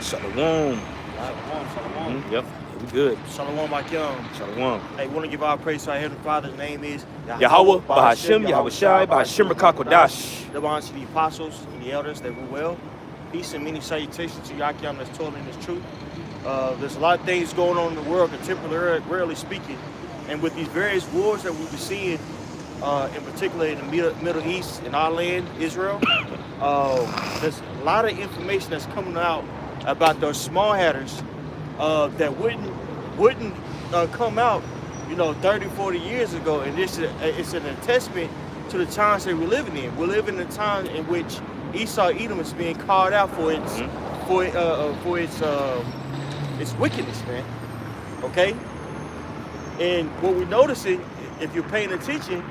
Shalom. Shalom. Yep, we good. Shalom, Akim. Shalom. Hey, we want to give our praise to our Heavenly Father's name is Yahweh, Bahashem, Yahushai, Bahashem Rakakodash. The bonds to the apostles and the elders that rule well. Peace and many salutations to Yakim that's toiling this truth. There's a lot of things going on in the world, contemporarily speaking. And with these various wars that we've been seeing, in particular in the Middle East, in our land, Israel, there's a lot of information that's coming out about those small hatters that wouldn't come out, 30, 40 years ago. And it's an attestament to the times that we're living in. We're living in a time in which Esau Edom is being called out for its its wickedness, man. Okay? And what we're noticing, if you're paying attention,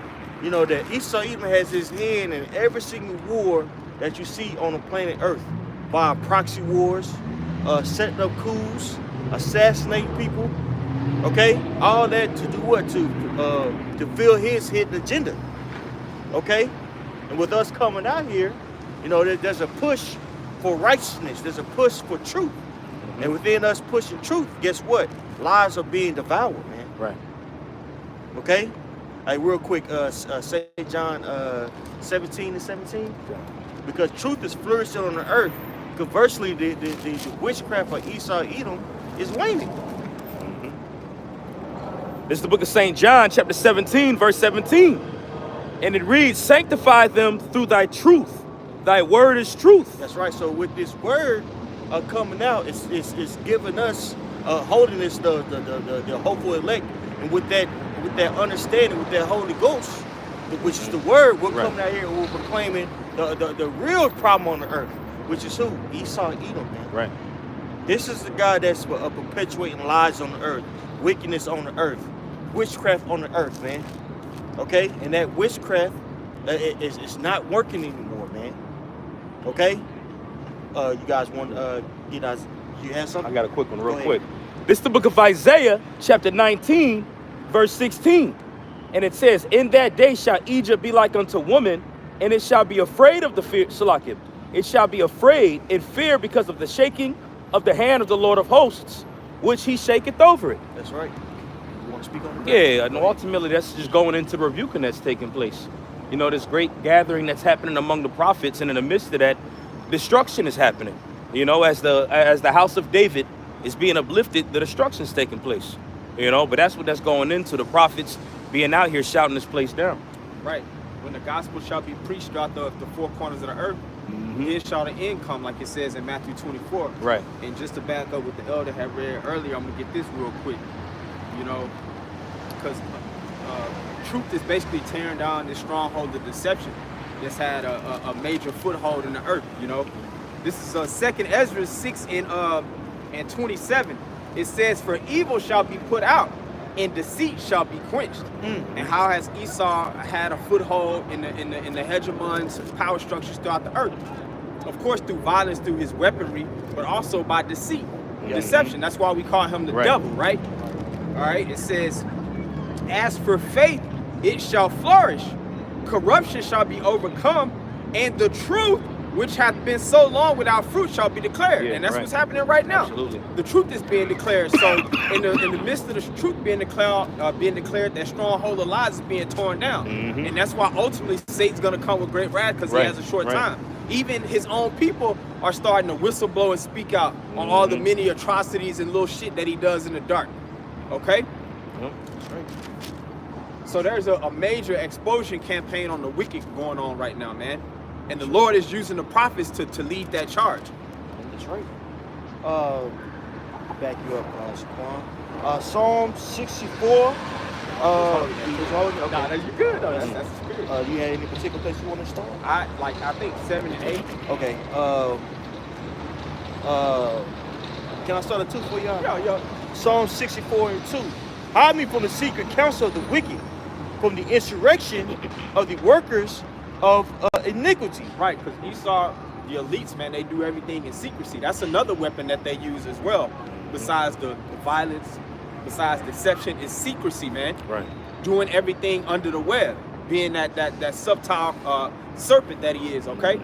that Esau Edom has his hand in every single war that you see on the planet Earth, via proxy wars, setting up coups, assassinating people. Okay, all that to do what? To fulfill his hidden agenda. Okay, and with us coming out here, there's a push for righteousness. There's a push for truth, and within us pushing truth, guess what? Lives are being devoured, man. Right. Okay. Hey, real quick, St. John 17:17, because truth is flourishing on the earth. Conversely, the witchcraft of Esau Edom is waning. This is the book of St. John, chapter 17, verse 17. And it reads, sanctify them through thy truth. Thy word is truth. That's right. So with this word coming out, it's giving us, holding us the hopeful elect. And with that understanding, with that Holy Ghost, which is the word, we're coming out here and we're proclaiming the real problem on the earth, which is who? Esau Edom, man. Right. This is the guy that's perpetuating lies on the earth, wickedness on the earth, witchcraft on the earth, man. Okay? And that witchcraft is not working anymore, man. Okay? You guys want you have something? I got a quick one, real quick. This is the book of Isaiah, chapter 19, verse 16. And it says, in that day shall Egypt be like unto woman, and it shall be afraid of the fear, Salakim. It shall be afraid in fear because of the shaking of the hand of the Lord of hosts, which he shaketh over it. That's right. You want to speak on that? Yeah, and ultimately that's just going into the rebuking that's taking place. This great gathering that's happening among the prophets, and in the midst of that, destruction is happening. As the house of David is being uplifted, the destruction's taking place. But that's what that's going into, the prophets being out here shouting this place down. Right. When the gospel shall be preached throughout the four corners of the earth, then shall the end come, like it says in Matthew 24. Right. And just to back up what the elder had read earlier, I'm going to get this real quick. Because truth is basically tearing down this stronghold of deception that's had a major foothold in the earth. This is 2nd Ezra 6 and 27. It says, for evil shall be put out, and deceit shall be quenched. And how has Esau had a foothold in the hegemon's power structures throughout the earth? Of course, through violence, through his weaponry, but also by deceit, deception. That's why we call him the devil, right? All right. It says, as for faith, it shall flourish. Corruption shall be overcome, and the truth, which hath been so long without fruit, shall be declared. And that's what's happening right now. Absolutely. The truth is being declared. So in the midst of the truth being declared, that stronghold of lies is being torn down. And that's why ultimately Satan's going to come with great wrath, because he has a short time. Even his own people are starting to whistle blow and speak out on all the many atrocities and little shit that he does in the dark. Okay? That's right. So there's a major explosion campaign on the wicked going on right now, man. And the Lord is using the prophets to lead that charge. That's right. Back you up, Shaquan. Psalm 64. Okay. Nah, you're good though. That's the spirit. You had any particular place you want to start? I think 7 and 8. Okay. Can I start at 2 for y'all? Yo. Psalm 64 and 2. Hide me from the secret counsel of the wicked, from the insurrection of the workers of iniquity. Right, because Esau, the elites, man, they do everything in secrecy. That's another weapon that they use as well. Besides the violence, besides deception, is secrecy, man. Right. Doing everything under the web, being that subtle serpent that he is, okay?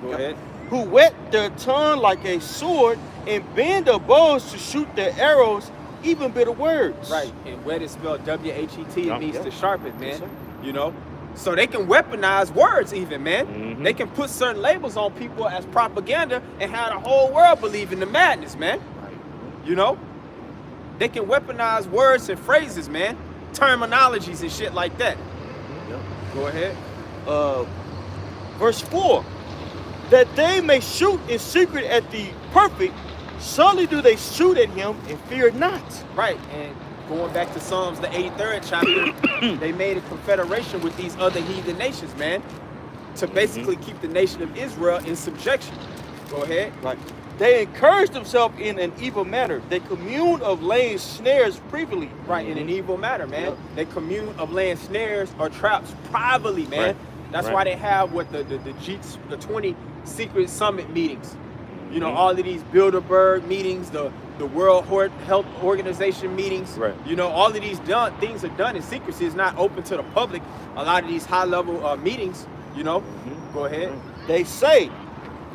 Go ahead. who whet their tongue like a sword and bend their bows to shoot their arrows, even bitter words. Right, and wet is spelled W-H-E-T. It Yeah, means yeah. to sharpen, man. Yes, sir. You know, so they can weaponize words, even, man. Mhm. They can put certain labels on people as propaganda and have the whole world believe in the madness, man. You know, they can weaponize words and phrases, man, terminologies and shit like that. Yep. Go ahead. Verse 4, that they may shoot in secret at the perfect, suddenly do they shoot at him and fear not. Right, and going back to Psalms, the 83rd chapter, they made a confederation with these other heathen nations, man, to basically keep the nation of Israel in subjection. Go ahead. Right. They encourage themselves in an evil manner. They commune of laying snares privily. Right, in an evil manner, man. Yep. They commune of laying snares or traps privately, man. Right. That's Right. why they have what the 20 secret summit meetings. You know, Mhm. all of these Bilderberg meetings, the World Health Organization meetings. Right. You know, all of these things are done in secrecy. It's not open to the public. A lot of these high-level meetings, you know. Go ahead. They say,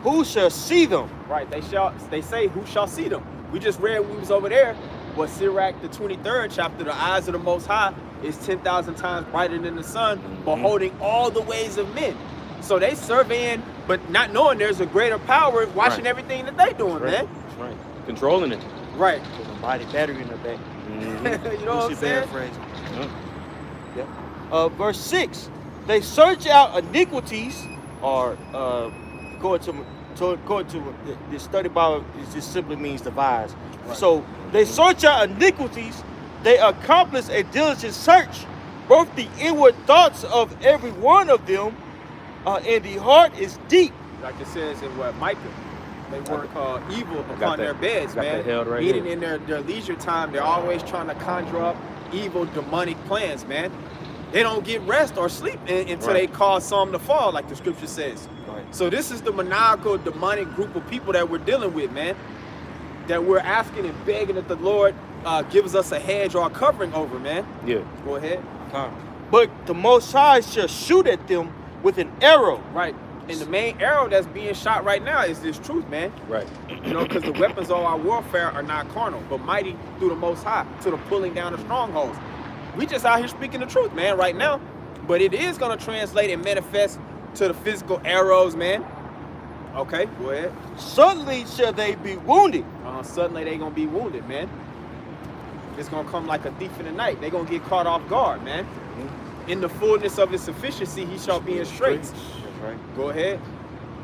who shall see them? Right, they say, who shall see them? We just read when we was over there, what Sirach, the 23rd chapter, the eyes of the Most High is 10,000 times brighter than the sun, beholding all the ways of men. So they surveying, but not knowing there's a greater power watching Right. everything that they doing, Right. man. That's right. Controlling it. Right. With a mighty battery in the back. Mhm. You know what I'm Lucy saying? paraphrase. Yeah. Verse 6, they search out iniquities, or according to the study Bible, it just simply means devise. Right. So they search out iniquities, they accomplish a diligent search, both the inward thoughts of every one of them, and the heart is deep. Like it says in what Micah, they work evil got upon that- their beds, got man. that held right Meaning here. in their leisure time, they're always trying to conjure up evil, demonic plans, man. They don't get rest or sleep until Right. they cause some to fall, like the scripture says. Right. So this is the maniacal, demonic group of people that we're dealing with, man. That we're asking and begging that the Lord gives us a hedge or a covering over, man. Yeah. Go ahead. But the Most High shall shoot at them with an arrow. Right. And the main arrow that's being shot right now is this truth, man. Right. You know, because the weapons of our warfare are not carnal, but mighty through the Most High, to the pulling down of strongholds. We just out here speaking the truth, man, right now. But it is going to translate and manifest to the physical arrows, man. Okay, go ahead. Suddenly shall they be wounded. Suddenly they going to be wounded, man. It's going to come like a thief in the night. They're going to get caught off guard, man. In the fullness of his sufficiency, he shall be in straits. That's right. Go ahead.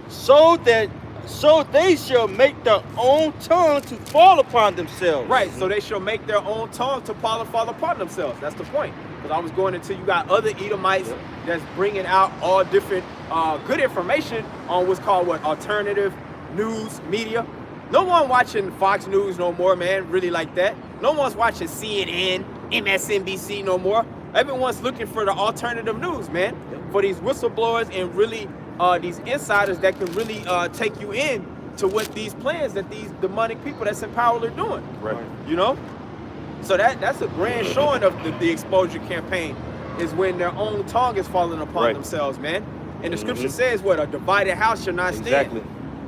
So they shall make their own tongue to fall upon themselves. Right, so they shall make their own tongue to fall upon themselves. That's the point. Because I was going into, you got other Edomites that's bringing out all different good information on what's called alternative news media. No one watching Fox News no more, man, really like that. No one's watching CNN, MSNBC no more. Everyone's looking for the alternative news, man. For these whistleblowers and really these insiders that can really take you in to what these plans that these demonic people that's in power are doing. Right. You know? So that's a grand showing of the exposure campaign, is when their own tongue is falling upon Right. themselves, man. And the scripture says what? A divided house shall not stand.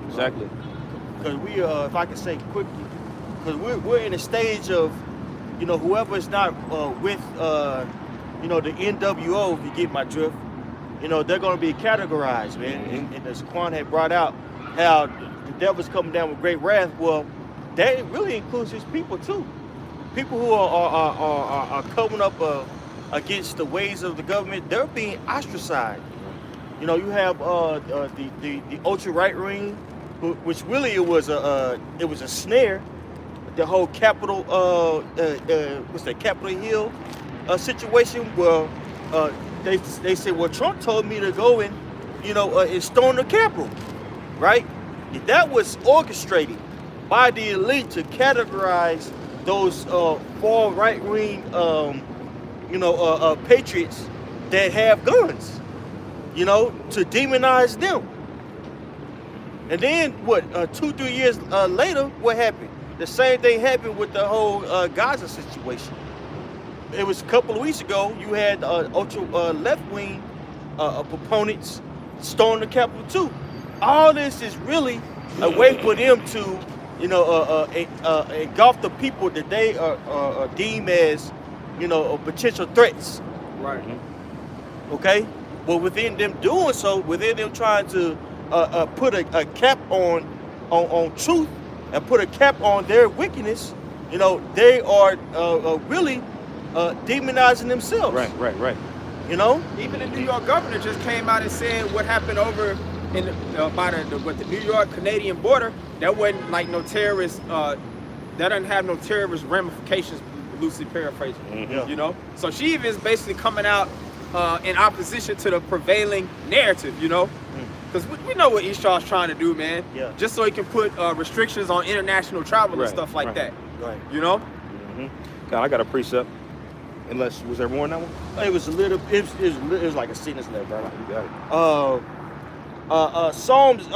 Exactly. Because we, if I can say quickly, because we're in a stage of, you know, whoever is not with, you know, the NWO, if you get my drift, you know, they're going to be categorized, man. And as Quan had brought out, how the devil's coming down with great wrath. Well, that really includes his people too. People who are coming up against the ways of the government, they're being ostracized. You know, you have the ultra right wing, which really it was a snare. The whole Capitol, what's that, Capitol Hill situation. Well, they said, well, Trump told me to go and, you know, and storm the Capitol, right? That was orchestrated by the elite to categorize those far right wing, patriots that have guns, you know, to demonize them. And then what? 2-3 years later, what happened? The same thing happened with the whole Gaza situation. It was a couple of weeks ago. You had ultra left wing proponents storm the Capitol too. all this is really a way for them to, engulf the people that they deem as, potential threats. Right. Okay, but within them doing so, within them trying to put a cap on truth and put a cap on their wickedness, they are really demonizing themselves. Right. Even the New York governor just came out and said what happened over in by the New York Canadian border. That wasn't like no terrorist. That doesn't have no terrorist ramifications. Loosely paraphrasing. Mm-hmm. So she even is basically coming out in opposition to the prevailing narrative. Because we know what Esau's trying to do, man. Yeah. Just so he can put restrictions on international travel and stuff like that. Right. God, I got a precept. Unless, was there more in that one? It was a little. It was like a sentence left, bro. You got it. Psalms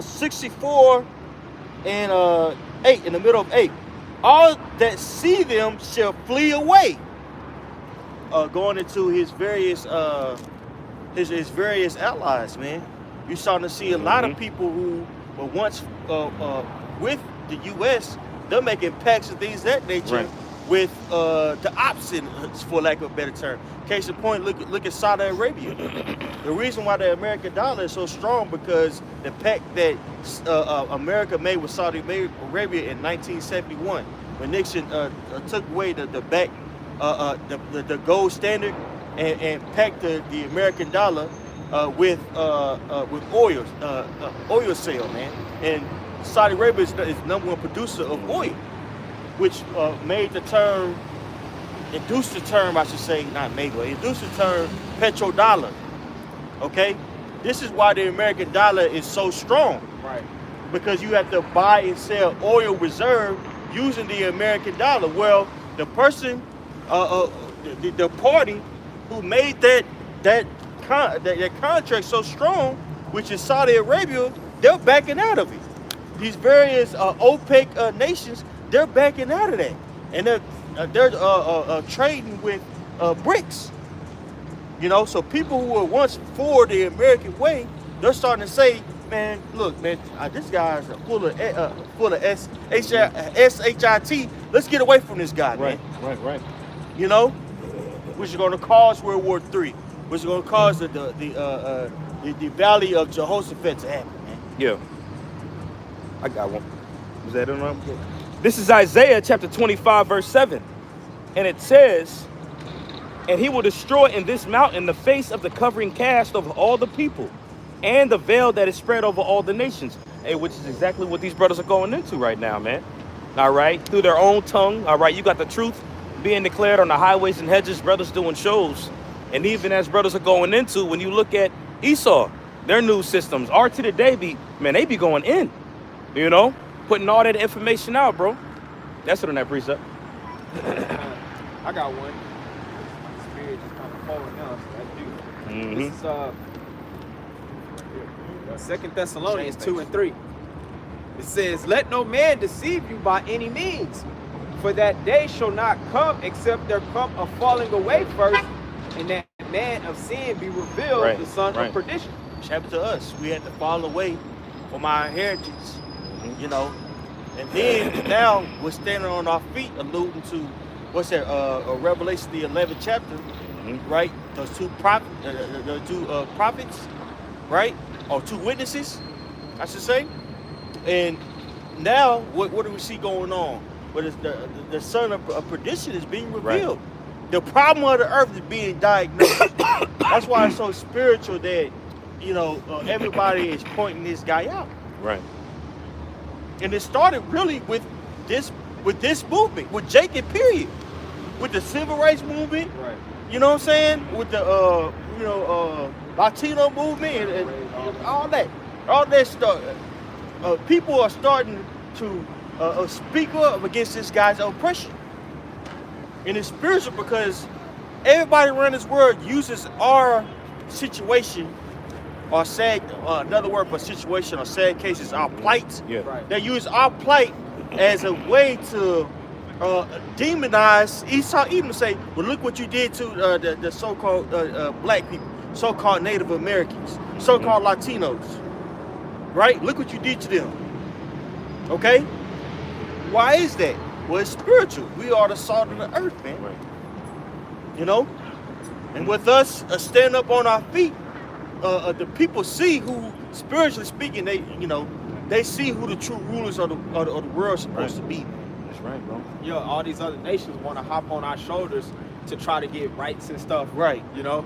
64 and 8, in the middle of 8. All that see them shall flee away. Going into his various his various allies, man. You're starting to see a lot of people who were once with the U.S. They're making pacts and things of that nature with the opposite, for lack of a better term. Case in point, look at Saudi Arabia. The reason why the American dollar is so strong because the pact that America made with Saudi Arabia in 1971, when Nixon took away the gold standard and packed the American dollar with oil sale, man. And Saudi Arabia is the number one producer of oil, which induced the term, I should say, not made, but induced the term petrodollar. Okay? This is why the American dollar is so strong. Right. Because you have to buy and sell oil reserve using the American dollar. Well, the person, the party who made that contract so strong, which is Saudi Arabia, they're backing out of it. These various OPEC nations, they're backing out of that, and they're trading with BRICS. So people who were once for the American way, they're starting to say, man, look, man, this guy's full of shit. Let's get away from this guy, man. Right. Which is going to cause World War III, which is going to cause the Valley of Jehoshaphat to happen, man. Yeah. I got one. Was that in one? This is Isaiah chapter 25, verse 7. And it says, and he will destroy in this mountain the face of the covering cast of all the people, and the veil that is spread over all the nations. Hey, which is exactly what these brothers are going into right now, man. All right? Through their own tongue. All right? You got the truth being declared on the highways and hedges, brothers doing shows. And even as brothers are going into, when you look at Esau, their news systems, R to the day they be going in. Putting all that information out, bro. That's it on that precept. I got one. Spirit just kind of falling down, so that's beautiful. This is 2 Thessalonians 2 and 3. It says, let no man deceive you by any means, for that day shall not come except there come a falling away first, and that man of sin be revealed, the son of perdition. Which happened to us. We had to fall away from our inheritance, And then now we're standing on our feet, alluding to what's that? Revelation the 11th chapter, right? Those two prophets, right? Or two witnesses, I should say. And now what do we see going on? What is the son of perdition is being revealed. Right. The problem of the earth is being diagnosed. That's why it's so spiritual that everybody is pointing this guy out. Right. And it started really with this movement, with Jacob, period. With the civil rights movement, right? You know what I'm saying? With the Latino movement and all that stuff. People are starting to speak up against this guy's oppression. And it's spiritual because everybody around this world uses our situation, or sad, another word for situation or sad cases, our plight. Yeah. Right. They use our plight as a way to demonize Esau, even say, well, look what you did to the so-called black people, so-called Native Americans, so-called Latinos. right? Look what you did to them. Okay? Why is that? Well, it's spiritual. We are the salt of the earth, man. Right. You know? And with us stand up on our feet, the people see who, spiritually speaking, they see who the true rulers of the world are supposed to be. That's right, bro. Yeah, all these other nations want to hop on our shoulders to try to get rights and stuff. Right. You know,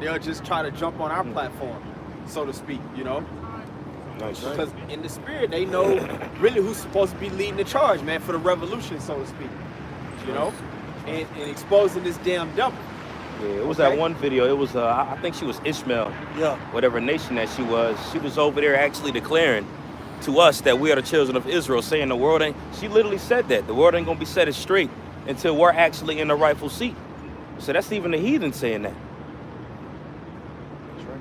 they'll just try to jump on our platform, so to speak. You know, Nice. because in the spirit they know really who's supposed to be leading the charge, man, for the revolution, so to speak. You know, and exposing this damn devil. Yeah, it was Okay. that one video. It was, I think she was Ishmael, Yeah. whatever nation that she was. She was over there actually declaring to us that we are the children of Israel, saying the world ain't, she literally said that. The world ain't gonna be set as straight until we're actually in the rightful seat. So that's even the heathen saying that. That's right.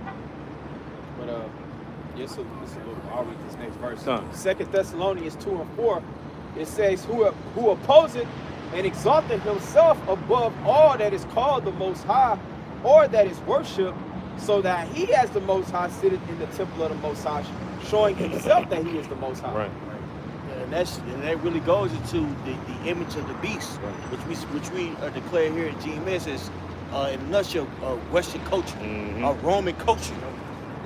But yes, so this is a little. I'll read this next verse. Son. 2 Thessalonians 2:4, it says, "Who opposeth and exalteth himself above all that is called the Most High, or that is worshipped, so that he as the Most High sitteth in the temple of the Most High, showing himself that he is the Most High." Right. And that really goes into the image of the beast, Right. which we declare here at GMS as, in a nutshell, Western culture, Roman culture.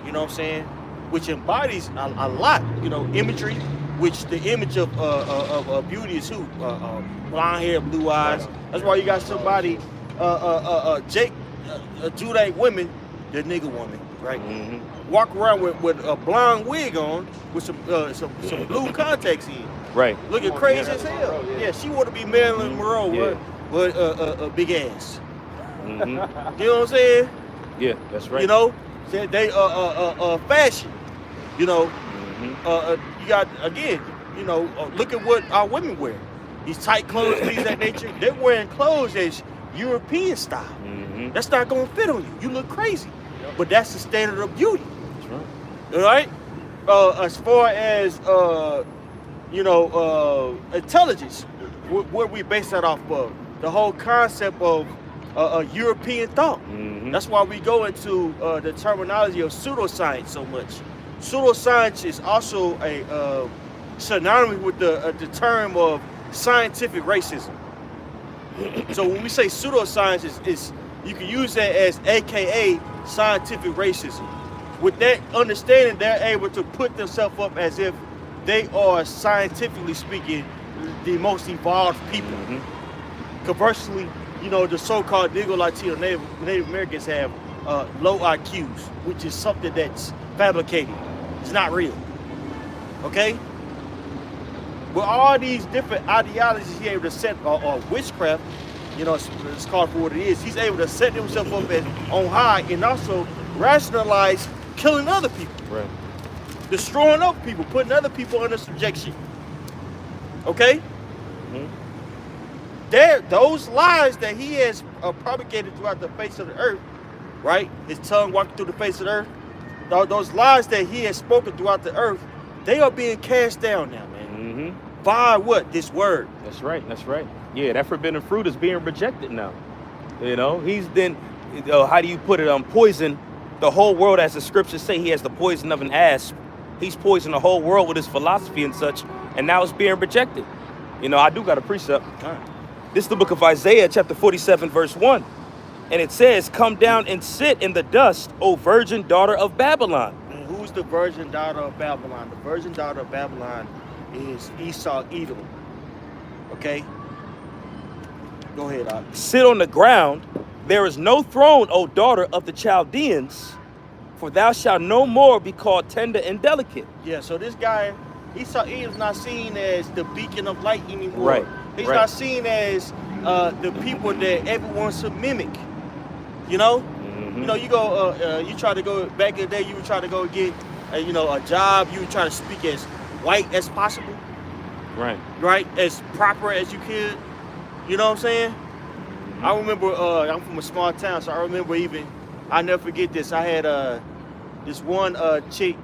You know what I'm saying? Which embodies a lot, imagery. Which the image of beauty is who? Blonde hair, blue eyes. That's why you got somebody, Jude ain't women, the nigga woman, right? Walk around with a blonde wig on, with some blue contacts in. Right. Looking crazy as hell. Yeah, she want to be Marilyn Monroe with a big ass. You know what I'm saying? Yeah, that's right. You know, they fashion. You know, you got again. Look at what our women wear. These tight clothes, things of that nature. They're wearing clothes that's European style. That's not gonna fit on you. You look crazy. But that's the standard of beauty. That's right. All right. As far as intelligence, where we base that off of, the whole concept of European thought. That's why we go into the terminology of pseudoscience so much. Pseudoscience is also a synonymous with the term of scientific racism. So when we say pseudoscience, is you can use that as AKA scientific racism. With that understanding, they're able to put themselves up as if they are, scientifically speaking, the most evolved people. Conversely, the so-called Negro Latino Native Americans have low IQs, which is something that's fabricated. It's not real. Okay? With all these different ideologies, he's able to set, or witchcraft, it's called for what it is. He's able to set himself up on high and also rationalize killing other people. Right. Destroying other people, putting other people under subjection. Okay? Those lies that he has propagated throughout the face of the earth, right? His tongue walking through the face of the earth. Those lies that he has spoken throughout the earth, they are being cast down now, man. By what? This word. That's right. That's right. Yeah, that forbidden fruit is being rejected now. He's then, how do you put it? Poison the whole world, as the scriptures say. He has the poison of an asp. He's poisoned the whole world with his philosophy and such, and now it's being rejected. I do got a precept. This is the book of Isaiah, chapter 47, verse 1. And it says, "Come down and sit in the dust, O virgin daughter of Babylon." And who's the virgin daughter of Babylon? The virgin daughter of Babylon is Esau, Edom. Okay? Go ahead, Doc. "Sit on the ground. There is no throne, O daughter of the Chaldeans, for thou shalt no more be called tender and delicate." Yeah, so this guy, Esau, Edom's not seen as the beacon of light anymore. Right. He's right. not seen as the people that everyone should mimic. You know? You go, you try to go, back in the day, you would try to go get, a job. You would try to speak as white as possible. Right. Right? As proper as you could. You know what I'm saying? I remember, I'm from a small town, so I remember I never forget this. I had this one chick,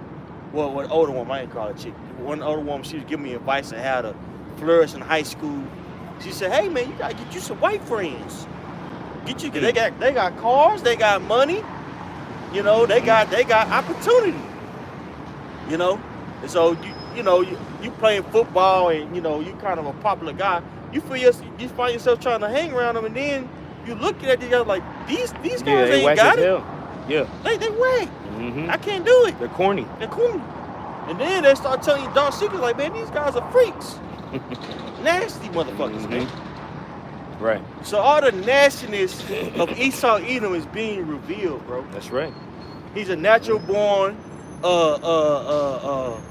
well, an older woman, I ain't call her chick. One older woman, she was giving me advice on how to flourish in high school. She said, "Hey man, you gotta get you some white friends. They got cars, they got money, they got opportunity. And so you playing football and you kind of a popular guy. You find yourself trying to hang around them, and then you looking at these guys like these guys they ain't whack got as it. hell. Yeah. They whack. Mm-hmm. I can't do it. They're corny. They're cool. And then they start telling you dark secrets like, man, these guys are freaks. Nasty motherfuckers, man. Right. So all the nastiness of Esau Edom is being revealed, bro. That's right. He's a natural born pedo.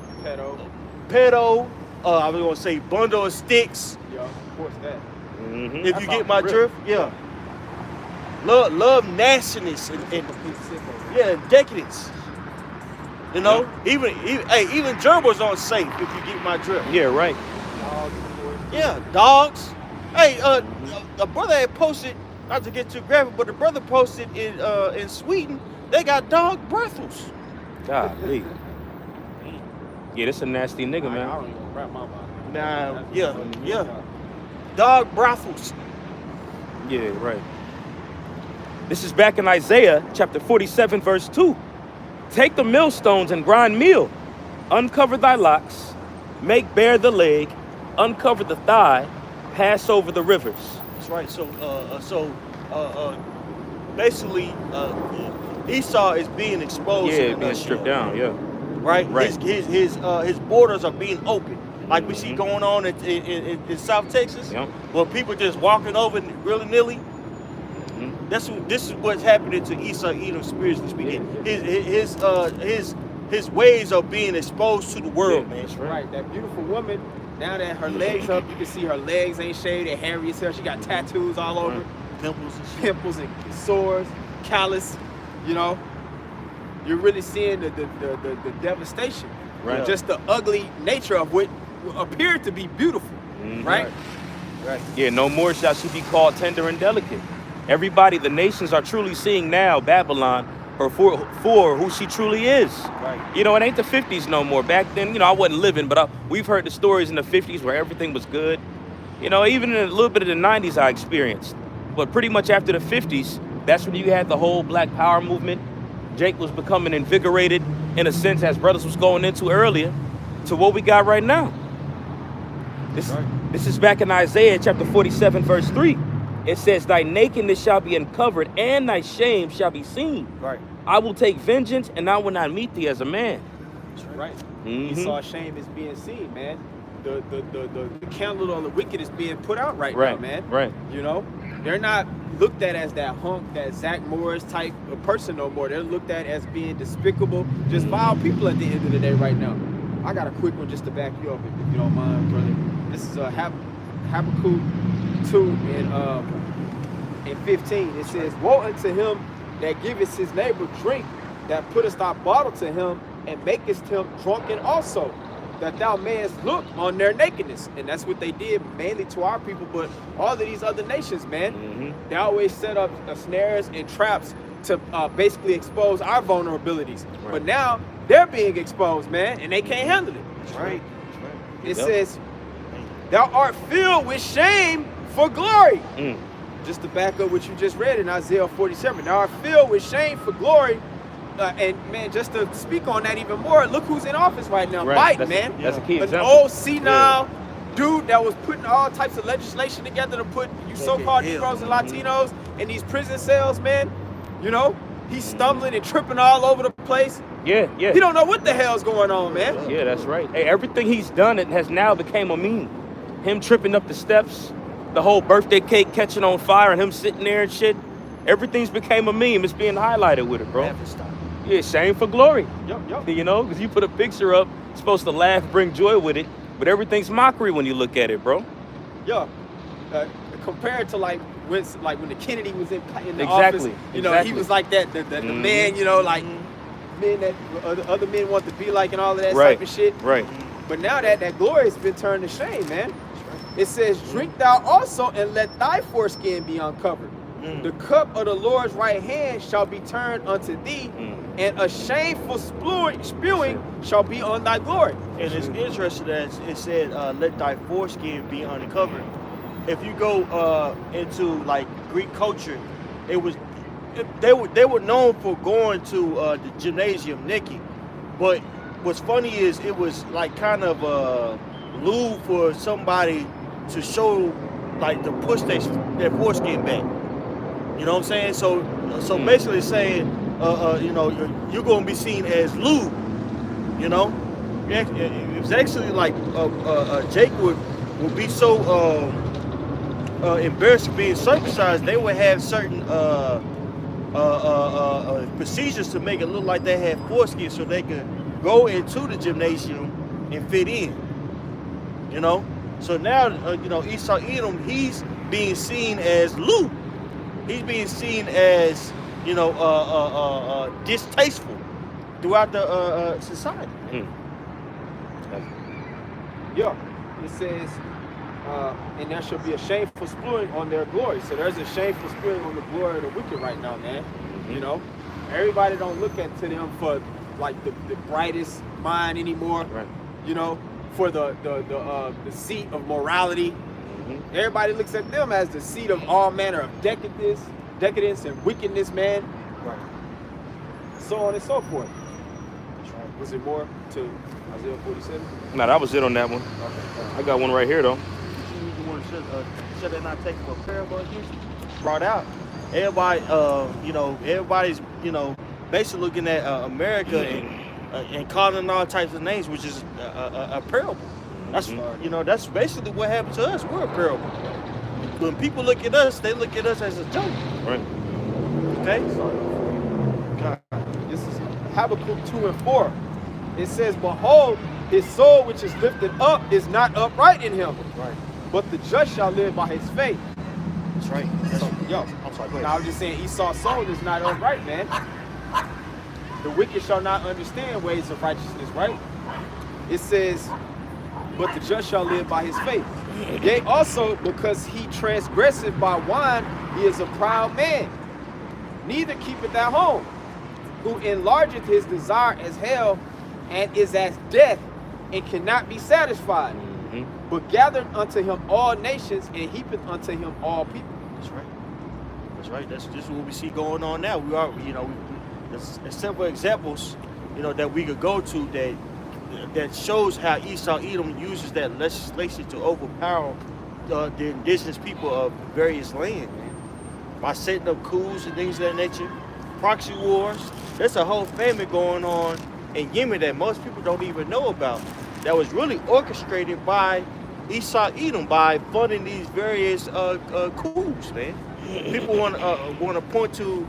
I was gonna say bundle of sticks. Yeah, of course that. Mm-hmm. If That's you get off my the rip. drift, yeah. Love nastiness and decadence. You know, even gerbils aren't safe if you get my drift. Yeah, right. Yeah, dogs. Hey, the brother had posted, not to get too graphic, but the brother posted in Sweden, they got dog brothels. Golly. Yeah, this a nasty nigga, I man. don't even wrap my mind. Nah, yeah. Dog brothels. Yeah, right. This is back in Isaiah chapter 47, verse 2. Take the millstones and grind meal. Uncover thy locks. Make bare the leg. Uncover the thigh. Pass over the rivers. That's right. So basically, Esau is being exposed. Yeah, being stripped down. Yeah. Right. Right. His borders are being opened, like we see going on in South Texas. Yep. Where people just walking over willy nilly. This is what's happening to Esau Edom spiritually speaking. His ways are being exposed to the world, man. That's Right, that beautiful woman. Now that her legs up, you can see her legs ain't shaved. They're hairy as hell. She got tattoos all over, pimples and sores, callus. You know, you're really seeing the devastation. Right. Just the ugly nature of what appeared to be beautiful. Right. Yeah, no more shall she be called tender and delicate. Everybody, the nations are truly seeing now Babylon for who she truly is. Right. You know, it ain't the 50s no more. Back then, I wasn't living, but we've heard the stories in the 50s where everything was good. You know, even in a little bit of the 90s I experienced. But pretty much after the 50s, that's when you had the whole Black Power movement. Jake was becoming invigorated, in a sense, as brothers was going into earlier, to what we got right now. This is back in Isaiah chapter 47, verse 3. It says, thy nakedness shall be uncovered, and thy shame shall be seen. Right. I will take vengeance, and I will not meet thee as a man. Right. Mhm. Esau's shame is being seen, man. The candle on the wicked is being put out right now, man. Right. You know, they're not looked at as that hunk, that Zach Morris type of person no more. They're looked at as being despicable, just vile people at the end of the day right now. I got a quick one just to back you up, if you don't mind, brother. This is Habakkuk 2 and 15. It says, woe unto him that giveth his neighbor drink, that puttest thy bottle to him, and makest him drunken also, that thou mayest look on their nakedness. And that's what they did mainly to our people, but all of these other nations, man, they always set up snares and traps to basically expose our vulnerabilities. Right. But now they're being exposed, man, and they can't handle it. Right. It says, thou art filled with shame for glory. Just to back up what you just read in Isaiah 47. Thou art filled with shame for glory. And man, just to speak on that even more, look who's in office right now. Biden, man. That's a key An example. old senile dude that was putting all types of legislation together to put you so-called Negroes and Latinos in these prison cells, man. You know, he's stumbling and tripping all over the place. Yeah. He don't know what the hell's going on, man. Yeah, that's right. Hey, everything he's done, it has now became a meme. Him tripping up the steps, the whole birthday cake catching on fire, and him sitting there and shit. Everything's became a meme. It's being highlighted with it, bro. Yeah, shame for glory. Yup. You know, because you put a picture up, supposed to laugh, bring joy with it, but everything's mockery when you look at it, bro. Yeah. Compared to like when the Kennedy was in the Exactly. office, you know, Exactly. he was like that, the man, you know, like men that other men want to be like and all of that Right. type of shit. Right. But now that glory has been turned to shame, man. It says, drink thou also and let thy foreskin be uncovered. The cup of the Lord's right hand shall be turned unto thee, and a shameful spewing shall be on thy glory. And it's interesting that it said, let thy foreskin be uncovered. If you go into like Greek culture, they were known for going to the gymnasium naked, but what's funny is it was like kind of lewd for somebody to show, like, to push their foreskin back. You know what I'm saying? So basically saying, you know, you're gonna be seen as lewd. You know, it was actually like Jake would be so embarrassed of being circumcised. They would have certain procedures to make it look like they had foreskin, so they could go into the gymnasium and fit in. You know, so now you know, Esau Edom, he's being seen as lewd. He's being seen as, you know, distasteful throughout the society. Yeah, it says, and there shall be a shameful spewing on their glory. So there's a shameful spewing on the glory of the wicked right now, man. You know, everybody don't look at to them for like the brightest mind anymore. Right. You know, for the seat of morality. Everybody looks at them as the seat of all manner of decadence and wickedness, man. Right. So on and so forth. Was it more to Isaiah 47? No, that was it on that one. Okay. I got one right here though. You want to shut that not taking a parable against? Brought out. Everybody, you know, everybody's, you know, basically looking at America and calling all types of names, which is a parable. That's, you know, that's basically what happened to us. We're a parable. When people look at us, they look at us as a joke. Right. Okay? This is Habakkuk 2 and 4. It says, behold, his soul which is lifted up is not upright in him. Right. But the just shall live by his faith. That's right. Yo, I'm sorry, go ahead. now I'm just saying Esau's soul is not upright, man. The wicked shall not understand ways of righteousness, right? It says, but the just shall live by his faith. Yea, also, because he transgresseth by wine, he is a proud man. Neither keepeth at home, who enlargeth his desire as hell, and is as death, and cannot be satisfied. But gathered unto him all nations, and heapeth unto him all people. That's right. That's right. That's just what we see going on now. We are, you know, there's several examples, you know, that we could go to that shows how Esau Edom uses that legislation to overpower the indigenous people of various lands, man. By setting up coups and things of that nature, proxy wars. There's a whole famine going on in Yemen that most people don't even know about. That was really orchestrated by Esau Edom by funding these various coups, man. People want to point to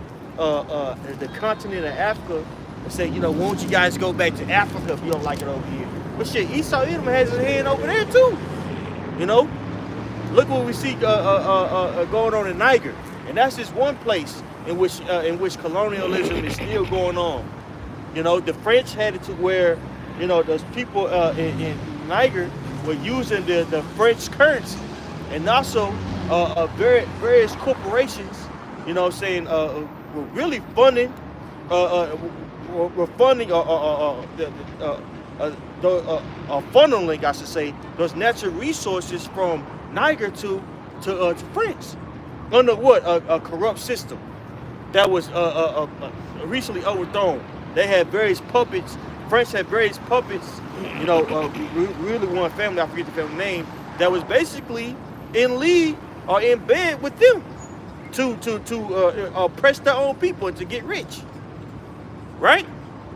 the continent of Africa and say, you know, won't you guys go back to Africa if you don't like it over here? But shit, Esau Edom has his hand over there too. You know, look what we see going on in Niger, and that's just one place in which colonialism is still going on. You know, the French had it to where, you know, those people in Niger were using the French currency, and also various corporations, you know, saying were really funding, were funding funneling, I should say, those natural resources from Niger to France under what a corrupt system that was recently overthrown. They had various puppets. French had various puppets. You know, really one family, I forget the family name, that was basically in league or in bed with them to oppress their own people and to get rich. Right?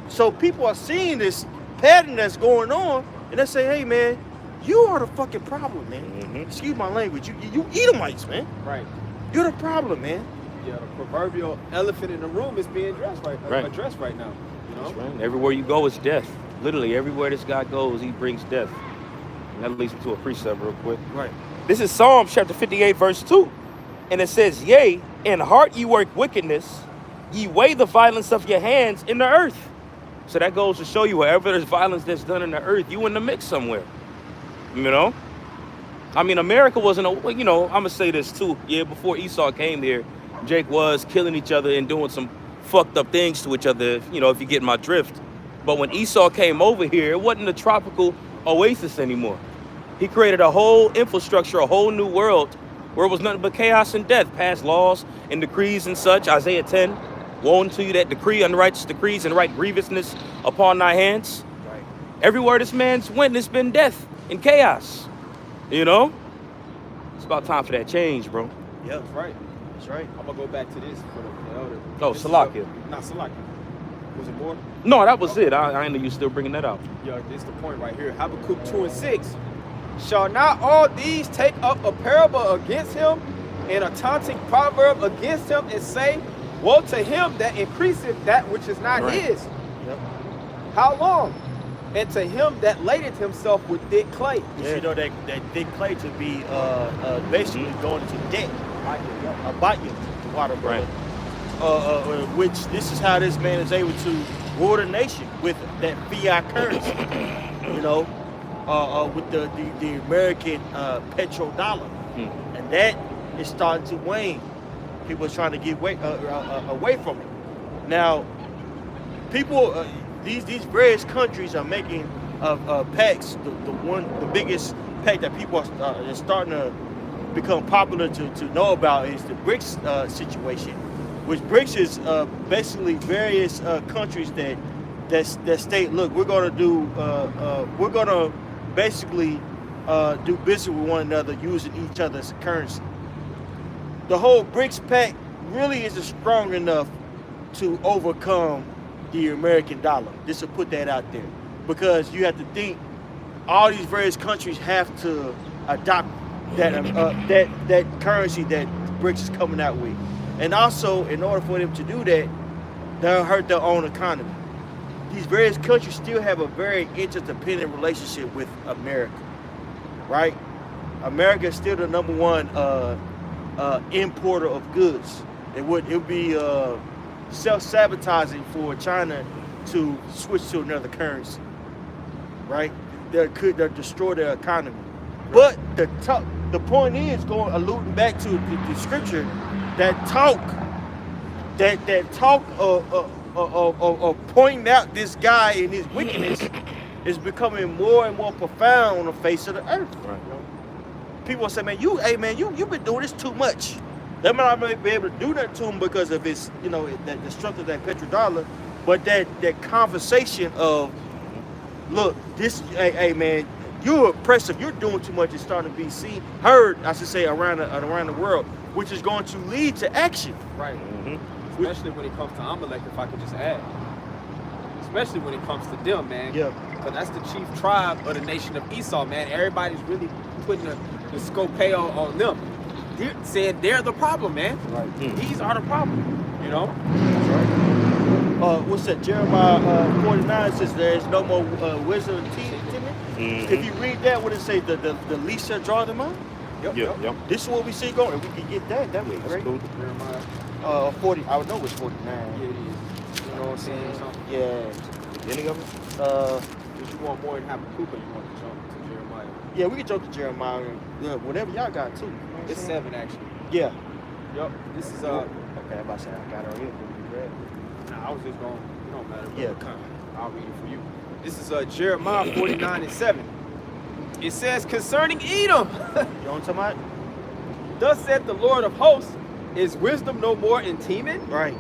So people are seeing this pattern that's going on, and they say, hey man, you are the fucking problem, man. Excuse my language. You Edomites, man. Right. You're the problem, man. Yeah, the proverbial elephant in the room is being addressed right now. You know? That's right. Everywhere you go is death. Literally, everywhere this guy goes, he brings death. And that leads me to a precept real quick. Right. This is Psalm chapter 58, verse 2. And it says, yea, in heart ye work wickedness, ye weigh the violence of your hands in the earth. So that goes to show you wherever there's violence that's done in the earth, you in the mix somewhere. You know? I mean, America wasn't, you know, I'm going to say this too. Yeah, before Esau came here, Jake was killing each other and doing some fucked up things to each other, you know, if you get my drift. But when Esau came over here, it wasn't a tropical oasis anymore. He created a whole infrastructure, a whole new world where it was nothing but chaos and death, passed laws and decrees and such. Isaiah 10, woe unto you that decree unrighteous decrees and write grievousness upon thy hands. Right. Everywhere this man's went, it's been death and chaos. You know? It's about time for that change, bro. Yeah, That's right. that's right. I'm gonna go back to this for the elder. Oh, This is Salakia. Not Salakia. Was it more? No, that was it. I know you still bringing that out. Yeah, this is the point right here. Habakkuk 2:6. Shall not all these take up a parable against him and a taunting proverb against him and say, woe to him that increaseth that which is not Right. his? Yep. How long? And to him that ladeth himself with thick clay. You know that thick clay to be basically going into debt. A bite you, the water, brother. Right. Which this is how this man is able to rule the nation with that fiat currency. You know, with the American petrodollar, and that is starting to wane. People are trying to get away from it. Now, people, these various countries are making pacts. The biggest pact that people are starting to become popular to know about is the BRICS situation, which BRICS is basically various countries that state, look, we're gonna basically do business with one another using each other's currency. The whole BRICS pact really isn't strong enough to overcome the American dollar. Just to put that out there, because you have to think all these various countries have to adopt that currency that BRICS is coming out with, and also in order for them to do that, they'll hurt their own economy. These various countries still have a very interdependent relationship with America, right? America is still the number one importer of goods. It would be self-sabotaging for China to switch to another currency, right? They'll destroy their economy. But the point is, alluding back to the scripture, that talk of pointing out this guy and his wickedness is becoming more and more profound on the face of the earth. Right. People say, man, you've been doing this too much. They might not be able to do that to him because of his, the strength of that petrodollar, but that conversation of, look, this, hey man, you're oppressive, you're doing too much, is starting to be heard, I should say, around the world, which is going to lead to action. Right. Especially when it comes to Amalek, if I could just add. Especially when it comes to them, man. Yeah. Because that's the chief tribe of the nation of Esau, man. Everybody's really putting the scopeo on them. They're saying they're the problem, man. Right. These are the problem, you know? What's that? Jeremiah 49 says there is no more wisdom and timid. If you read that, what it say? The least shall draw them out. Yep. This is what we see going. If we can get that way, That's right? cool. Jeremiah. 40. I would know it's 49. Yeah, it is. You know what I'm saying? Yeah. Beginning of it? If you want more than Habakkuk, or you want to jump to Jeremiah? Yeah, we can jump to Jeremiah. Yeah, whatever y'all got too. It's 7 actually. Yeah. Yup. This is Okay, I'm about to say I got it on here. Nah, I was just going. It don't matter. Yeah, Bro. come. I'll read it for you. This is Jeremiah 49:7. It says concerning Edom. You know what I'm talking about? Thus said the Lord of hosts, is wisdom no more in Teman? Right.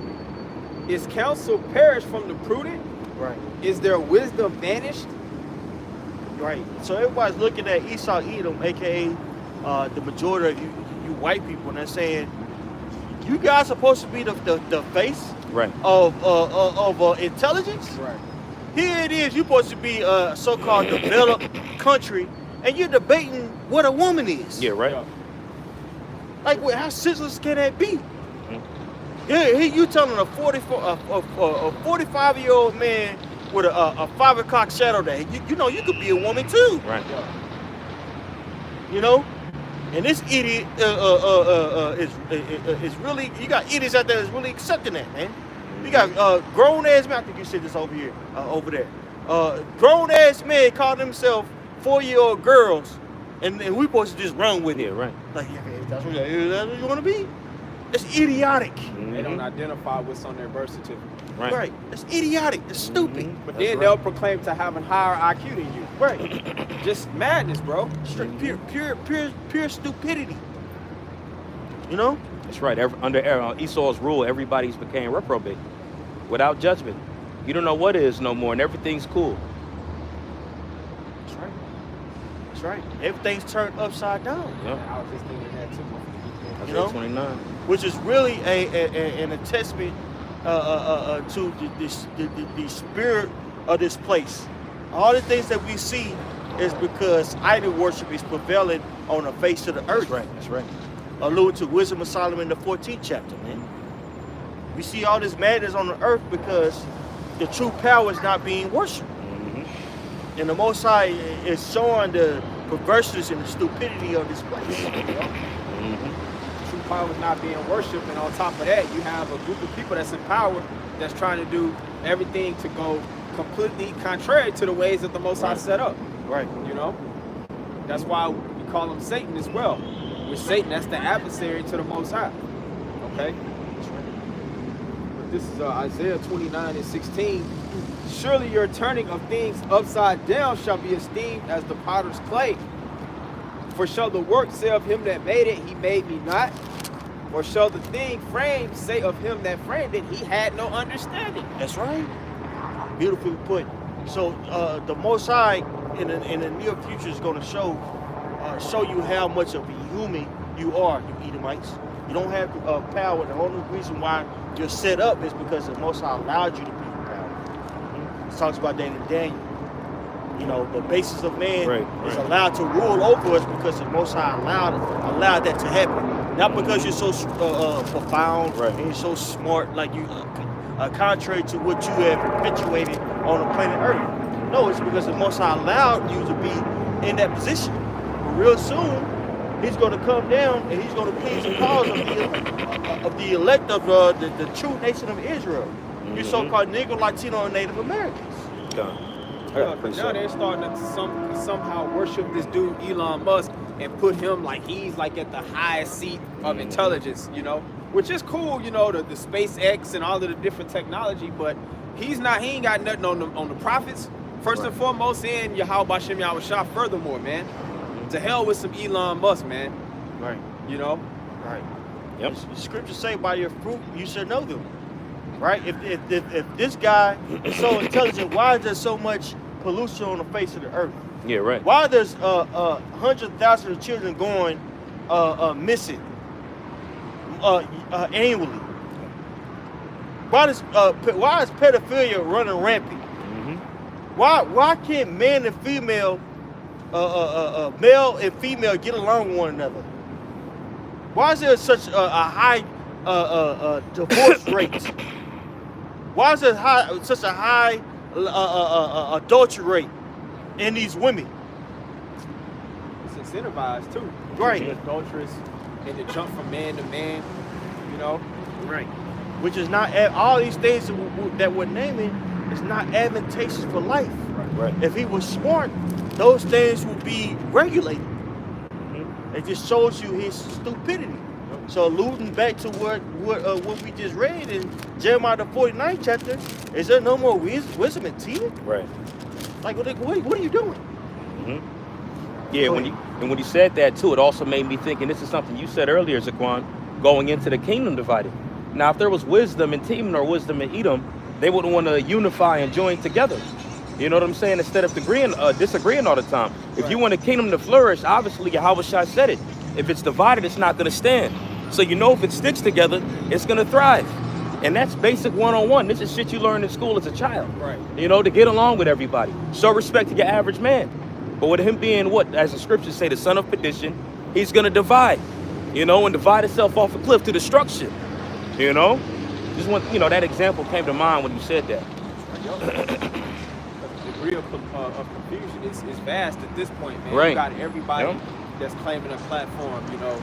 Is counsel perished from the prudent? Right. Is their wisdom vanished? Right. So everybody's looking at Esau Edom, aka the majority of you white people, and they're saying, you guys supposed to be the face Right. of intelligence. Right. Here it is. You're supposed to be a so-called developed country, and you're debating what a woman is. Yeah, right. Like, how senseless can that be? Yeah, you telling a 45-year-old man with a 5 o'clock shadow day, you know you could be a woman too. Right. You know, and this idiot is really, you got idiots out there that's really accepting that, man. You got grown ass man. I think you said this over here, over there. Grown ass men call themselves 4-year-old girls, and we supposed to just run with it. Yeah, right. Like, yeah, that's what you want to be. It's idiotic. They don't identify what's on their birth certificate. Right. It's idiotic. It's stupid. But That's then right. they'll proclaim to having higher IQ than you. Right. Just madness, bro. Straight, pure stupidity. You know? That's right. Under Esau's rule, everybody's became reprobate without judgment. You don't know what is no more, and everything's cool. right. That's right. Everything's turned upside down. Yep. I was just thinking that too. That's You know? 29. Which is really an attestament to the spirit of this place. All the things that we see is because idol worship is prevailing on the face of the earth. That's right. That's right. Allude to Wisdom of Solomon in the 14th chapter, man. We see all this madness on the earth because the true power is not being worshipped. Mm-hmm. And the Most High is showing the perverseness and the stupidity of this place. Mm-hmm. True power is not being worshipped, and on top of that, you have a group of people that's in power that's trying to do everything to go completely contrary to the ways that the Most High set up. Right. You know, that's why we call him Satan as well. With Satan, that's the adversary to the Most High. Okay. But this is Isaiah 29 and 16. Surely your turning of things upside down shall be esteemed as the potter's clay. For shall the work say of him that made it, he made me not? Or shall the thing framed say of him that framed it, he had no understanding? That's right. Beautifully put. So the Most High in the near future is going to show you how much of a human you are, you Edomites. You don't have power. The only reason why you're set up is because the Most High allowed you to be in power. It talks about that in Daniel. You know, the basis of man is allowed to rule over us because the Most High allowed that to happen. Not because you're so profound and you're so smart, like you, contrary to what you have perpetuated on the planet Earth. No, it's because the Most High allowed you to be in that position. But real soon, He's going to come down and He's going to please the cause of the elect of the true nation of Israel. You so-called Negro, Latino, and Native Americans. Now they're starting to somehow worship this dude Elon Musk and put him like he's like at the highest seat of intelligence, you know, which is cool, you know, the SpaceX and all of the different technology, but he ain't got nothing on the prophets. First and foremost, in Yahweh Shem Yahushua. Furthermore, man, to hell with some Elon Musk, man. Right. You know. Right. Yep. The scriptures say, "By your fruit you should know them." Right. If this guy is so intelligent, why is there so much pollution on the face of the earth? Yeah, right. Why there's 100,000 children going missing annually? Why is pedophilia running rampant? Why can't man and female, male and female get along with one another? Why is there such a high divorce rate? Why is there such a high adultery rate in these women? It's incentivized too. Right. To be adulterous and to jump from man to man, you know. Right. Which is not all these things that we're naming is not advantageous for life. Right. If he was smart, those things would be regulated. It just shows you his stupidity. So alluding back to what we just read in Jeremiah the 49th chapter, is there no more wisdom and teaching? Right. Like what are you doing? Yeah, when you said that too, it also made me think, and this is something you said earlier, Zaquan, going into the kingdom divided. Now, if there was wisdom in Timon or wisdom in Edom, they wouldn't want to unify and join together. You know what I'm saying? Instead of disagreeing all the time. If you want a kingdom to flourish, obviously Yahweh Shai said it. If it's divided, it's not going to stand. So you know if it sticks together, it's going to thrive. And that's basic one-on-one. This is shit you learn in school as a child. Right. You know, to get along with everybody. Show respect to your average man. But with him being what, as the scriptures say, the son of perdition, he's going to divide. You know, and divide itself off a cliff to destruction. You know? Just want, you know, that example came to mind when you said that. The degree of confusion is vast at this point, man. Right. You got everybody that's claiming a platform, you know,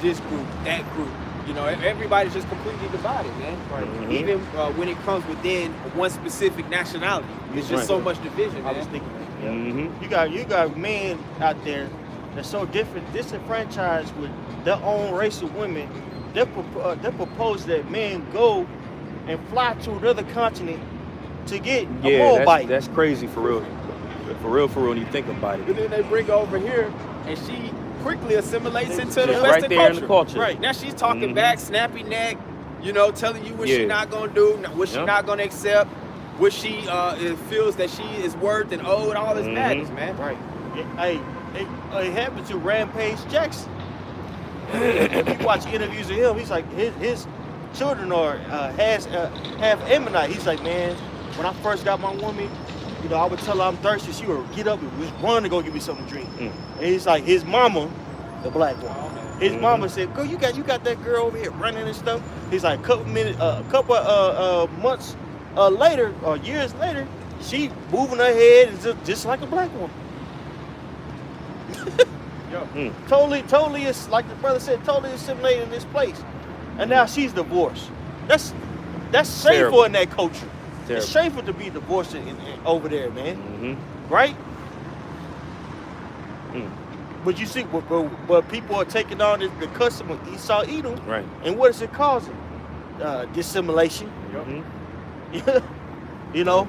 this group, that group. You know, everybody's just completely divided, man. Right. Even when it comes within one specific nationality, it's just so much division, man. I was thinking that. You got men out there that's so disenfranchised with their own race of women. They propose that men go and fly to another continent to get a Moabite. That's crazy for real. For real, when you think about it. And then they bring her over here, and she quickly assimilates into the Just Western right there culture. in the culture. Right. Now she's talking back, snappy neck, you know, telling you what she's not going to do, what she's not going to accept. what she feels that she is worth and owed, all this madness, man. Right. It happened to Rampage Jackson. If you watch interviews of him, he's like his children are half Ammonite. He's like, man, when I first got my woman, you know, I would tell her I'm thirsty. She would get up and just run to go give me something to drink. And he's like, his mama, the black one, his mama said, girl, you got that girl over here running and stuff. He's like, a couple months later or years later, she moving her head and just like a black woman. Totally, it's like the brother said, totally assimilated in this place, and now she's divorced. That's shameful Terrible. in that culture. Terrible. It's shameful to be divorced over there, man. Right? But you see, but people are taking on the custom of Esau Edom, Right. and what is it causing? Dissimulation. You know,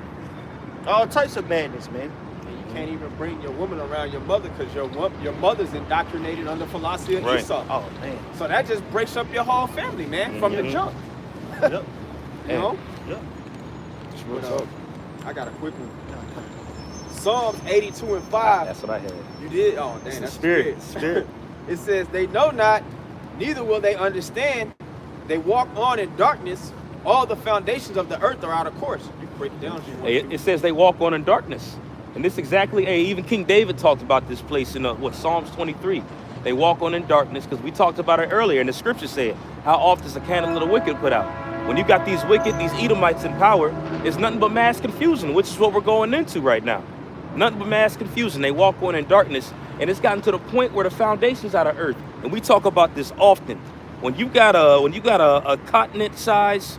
all types of madness, man. You can't even bring your woman around your mother because your mother's indoctrinated under philosophy of Esau. Oh man. So that just breaks up your whole family, man, from the jump. Yep. You know? Yep. I got a quick one. Psalms 82 and 5. That's what I had. You did? Oh, dang, that's Spirit. It says, they know not, neither will they understand. They walk on in darkness. All the foundations of the earth are out of course. You can break it down if you want to. It says they walk on in darkness. And this exactly, even King David talked about this place in Psalms 23. They walk on in darkness because we talked about it earlier. And the scripture said, how oft is a candle of the wicked put out? When you got these wicked, these Edomites in power, it's nothing but mass confusion, which is what we're going into right now. Nothing but mass confusion. They walk on in darkness. And it's gotten to the point where the foundation's out of earth. And we talk about this often. When you got a continent size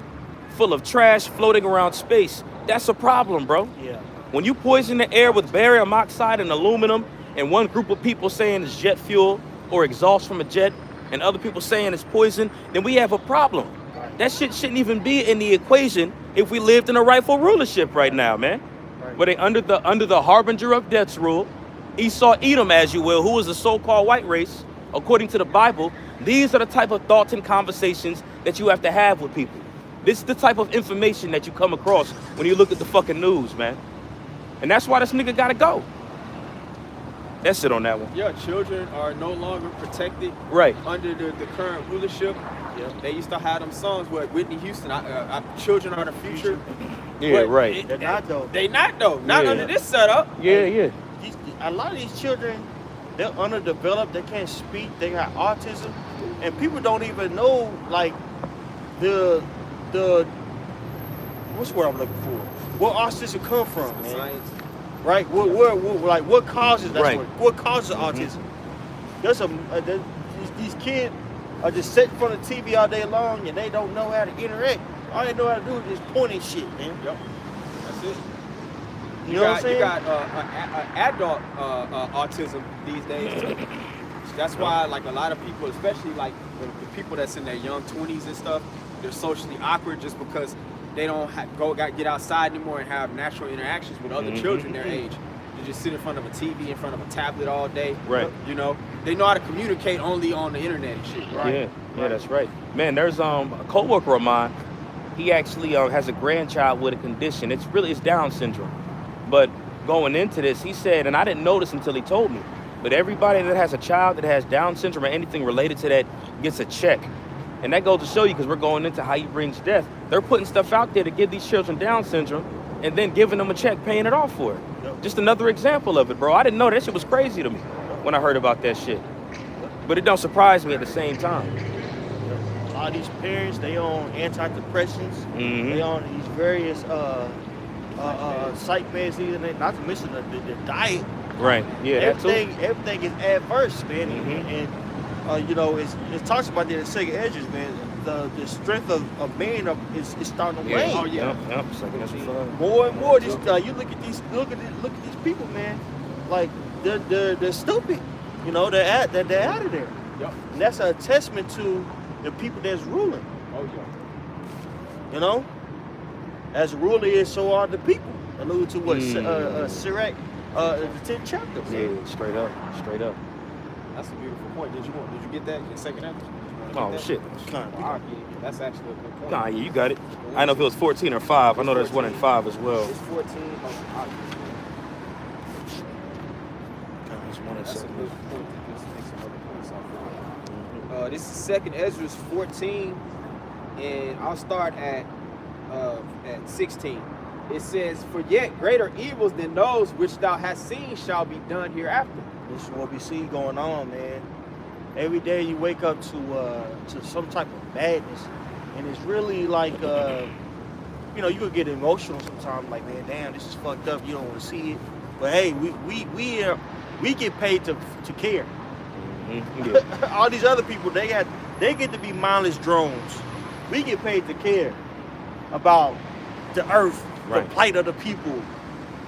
full of trash floating around space, that's a problem, bro. Yeah. When you poison the air with barium oxide and aluminum, and one group of people saying it's jet fuel or exhaust from a jet, and other people saying it's poison, then we have a problem. That shit shouldn't even be in the equation if we lived in a rightful rulership right now, man. Right. But they under the harbinger of death's rule, Esau Edom, as you will, who is the so-called white race, according to the Bible, these are the type of thoughts and conversations that you have to have with people. This is the type of information that you come across when you look at the fucking news, man. And that's why this nigga gotta go. That's it on that one. Yeah, children are no longer protected Right. under the current rulership. Yeah. They used to have them songs with Whitney Houston, children are the future. Yeah, But right. They're not though. They not though. Not Yeah. under this setup. Yeah. A lot of these children, they're underdeveloped. They can't speak. They got autism, and people don't even know like the what's the word I'm looking for? Where autism come from, man? Science. Right? What causes that? Right. What causes autism? There's these kids are just sitting in front of the TV all day long, and they don't know how to interact. All they know how to do is just point and shit, man. Yep. That's it. You know what I'm saying? You got adult autism these days too. That's why, like, a lot of people, especially like the people that's in their young 20s and stuff, they're socially awkward just because they don't get outside anymore and have natural interactions with other children their age. They just sit in front of a TV, in front of a tablet all day. Right. You know, they know how to communicate only on the internet and shit. Right. Yeah, that's right. Man, there's a coworker of mine. He actually has a grandchild with a condition. It's Down syndrome. But going into this, he said, and I didn't know this until he told me, but everybody that has a child that has Down syndrome or anything related to that gets a check. And that goes to show you, because we're going into how he brings death. They're putting stuff out there to give these children Down syndrome and then giving them a check, paying it off for it. Yep. Just another example of it, bro. I didn't know that shit was crazy to me when I heard about that shit. But it don't surprise me at the same time. A lot of these parents, they on antidepressants. They on these various psych meds, not to mention the diet. Right. Yeah. Everything is adverse, man. And you know, it talks about that in Sega Edges, man. The strength of man is starting to wane. Oh yeah. Yep. Second that's fun. More and more, you look at these people, man. Like they're stupid. You know, they're out of there. Yep. And that's a testament to the people that's ruling. Oh yeah. You know, as a ruler is, so are the people. Alluded to what Sirach, the 10th chapter. Yeah, straight up. That's a beautiful point. Did you get that in the second answer? Oh, that? shit. Con, Well, I'll get it. That's actually a good point. Nah, yeah, you got it. I know if it was 14 or 5. I know there's 1 and 5 as well. It's 14. I'll get it. It's 1 and That's a 7. good point to just make some other points off of. This is Second Ezra 14, and I'll start at 16. It says, "For yet greater evils than those which thou hast seen shall be done hereafter." This is what we see going on, man. Every day you wake up to some type of madness, and it's really like, you know, you could get emotional sometimes. Like, man, damn, this is fucked up. You don't want to see it, but hey, we get paid to care. Yeah. All these other people, they get to be mindless drones. We get paid to care about the earth, Right. the plight of the people,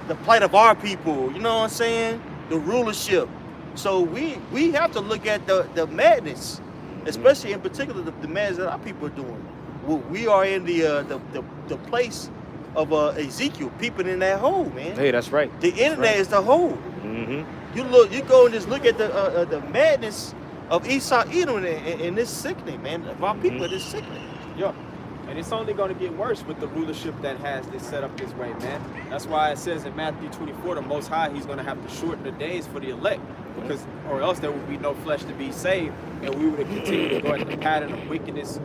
the plight of our people. You know what I'm saying? The rulership. So we have to look at the madness, especially in particular the madness that our people are doing. We are in the place of Ezekiel, peeping in that hole, man. Hey, that's right. The internet is the hole. Mm-hmm. You go and just look at the madness of Esau Edom, and it's sickening, man. Of our people, it is sickening. Yeah. And it's only going to get worse with the rulership that has this set up this way, man. That's why it says in Matthew 24, the Most High, he's going to have to shorten the days for the elect, because, or else there would be no flesh to be saved, and we would continue to go at the pattern of wickedness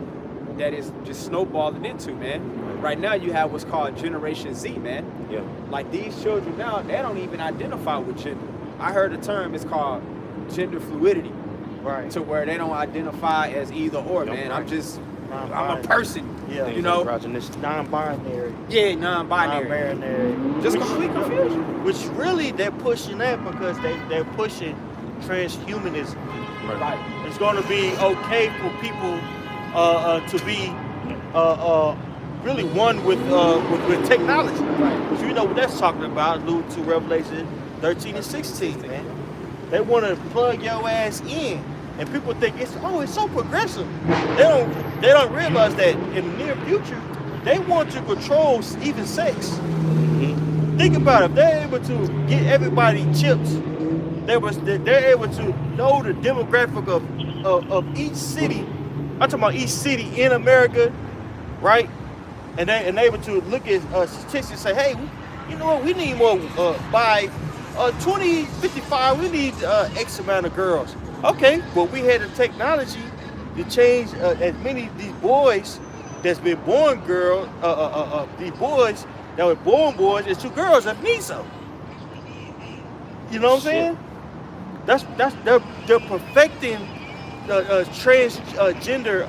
that is just snowballing into, man. Right now, you have what's called Generation Z, man. Yeah. Like these children now, they don't even identify with gender. I heard a term, it's called gender fluidity, Right. to where they don't identify as either or, Yep. man. I'm a Non-binary. person. Yeah. You know? Androgynous. Non-binary. Yeah, non-binary. Non-binary. Just complete confusion. Which really they're pushing that because they're pushing transhumanism. Right. It's going to be okay for people to be really one with technology. Right. Because you know what that's talking about, alluding to Revelation 13 and 16, man. They want to plug your ass in. And people think it's so progressive. They don't realize that in the near future, they want to control even sex. Mm-hmm. Think about it. If they're able to get everybody chips, they're able to know the demographic of each city. I'm talking about each city in America, right? And they're able to look at statistics and say, hey, you know what? We need more by 2055. We need X amount of girls. Okay, well, we had the technology to change as many of these boys that's been born girls, these boys that were born boys, as 2 girls that need so. You know what I'm saying? That's they're perfecting the transgender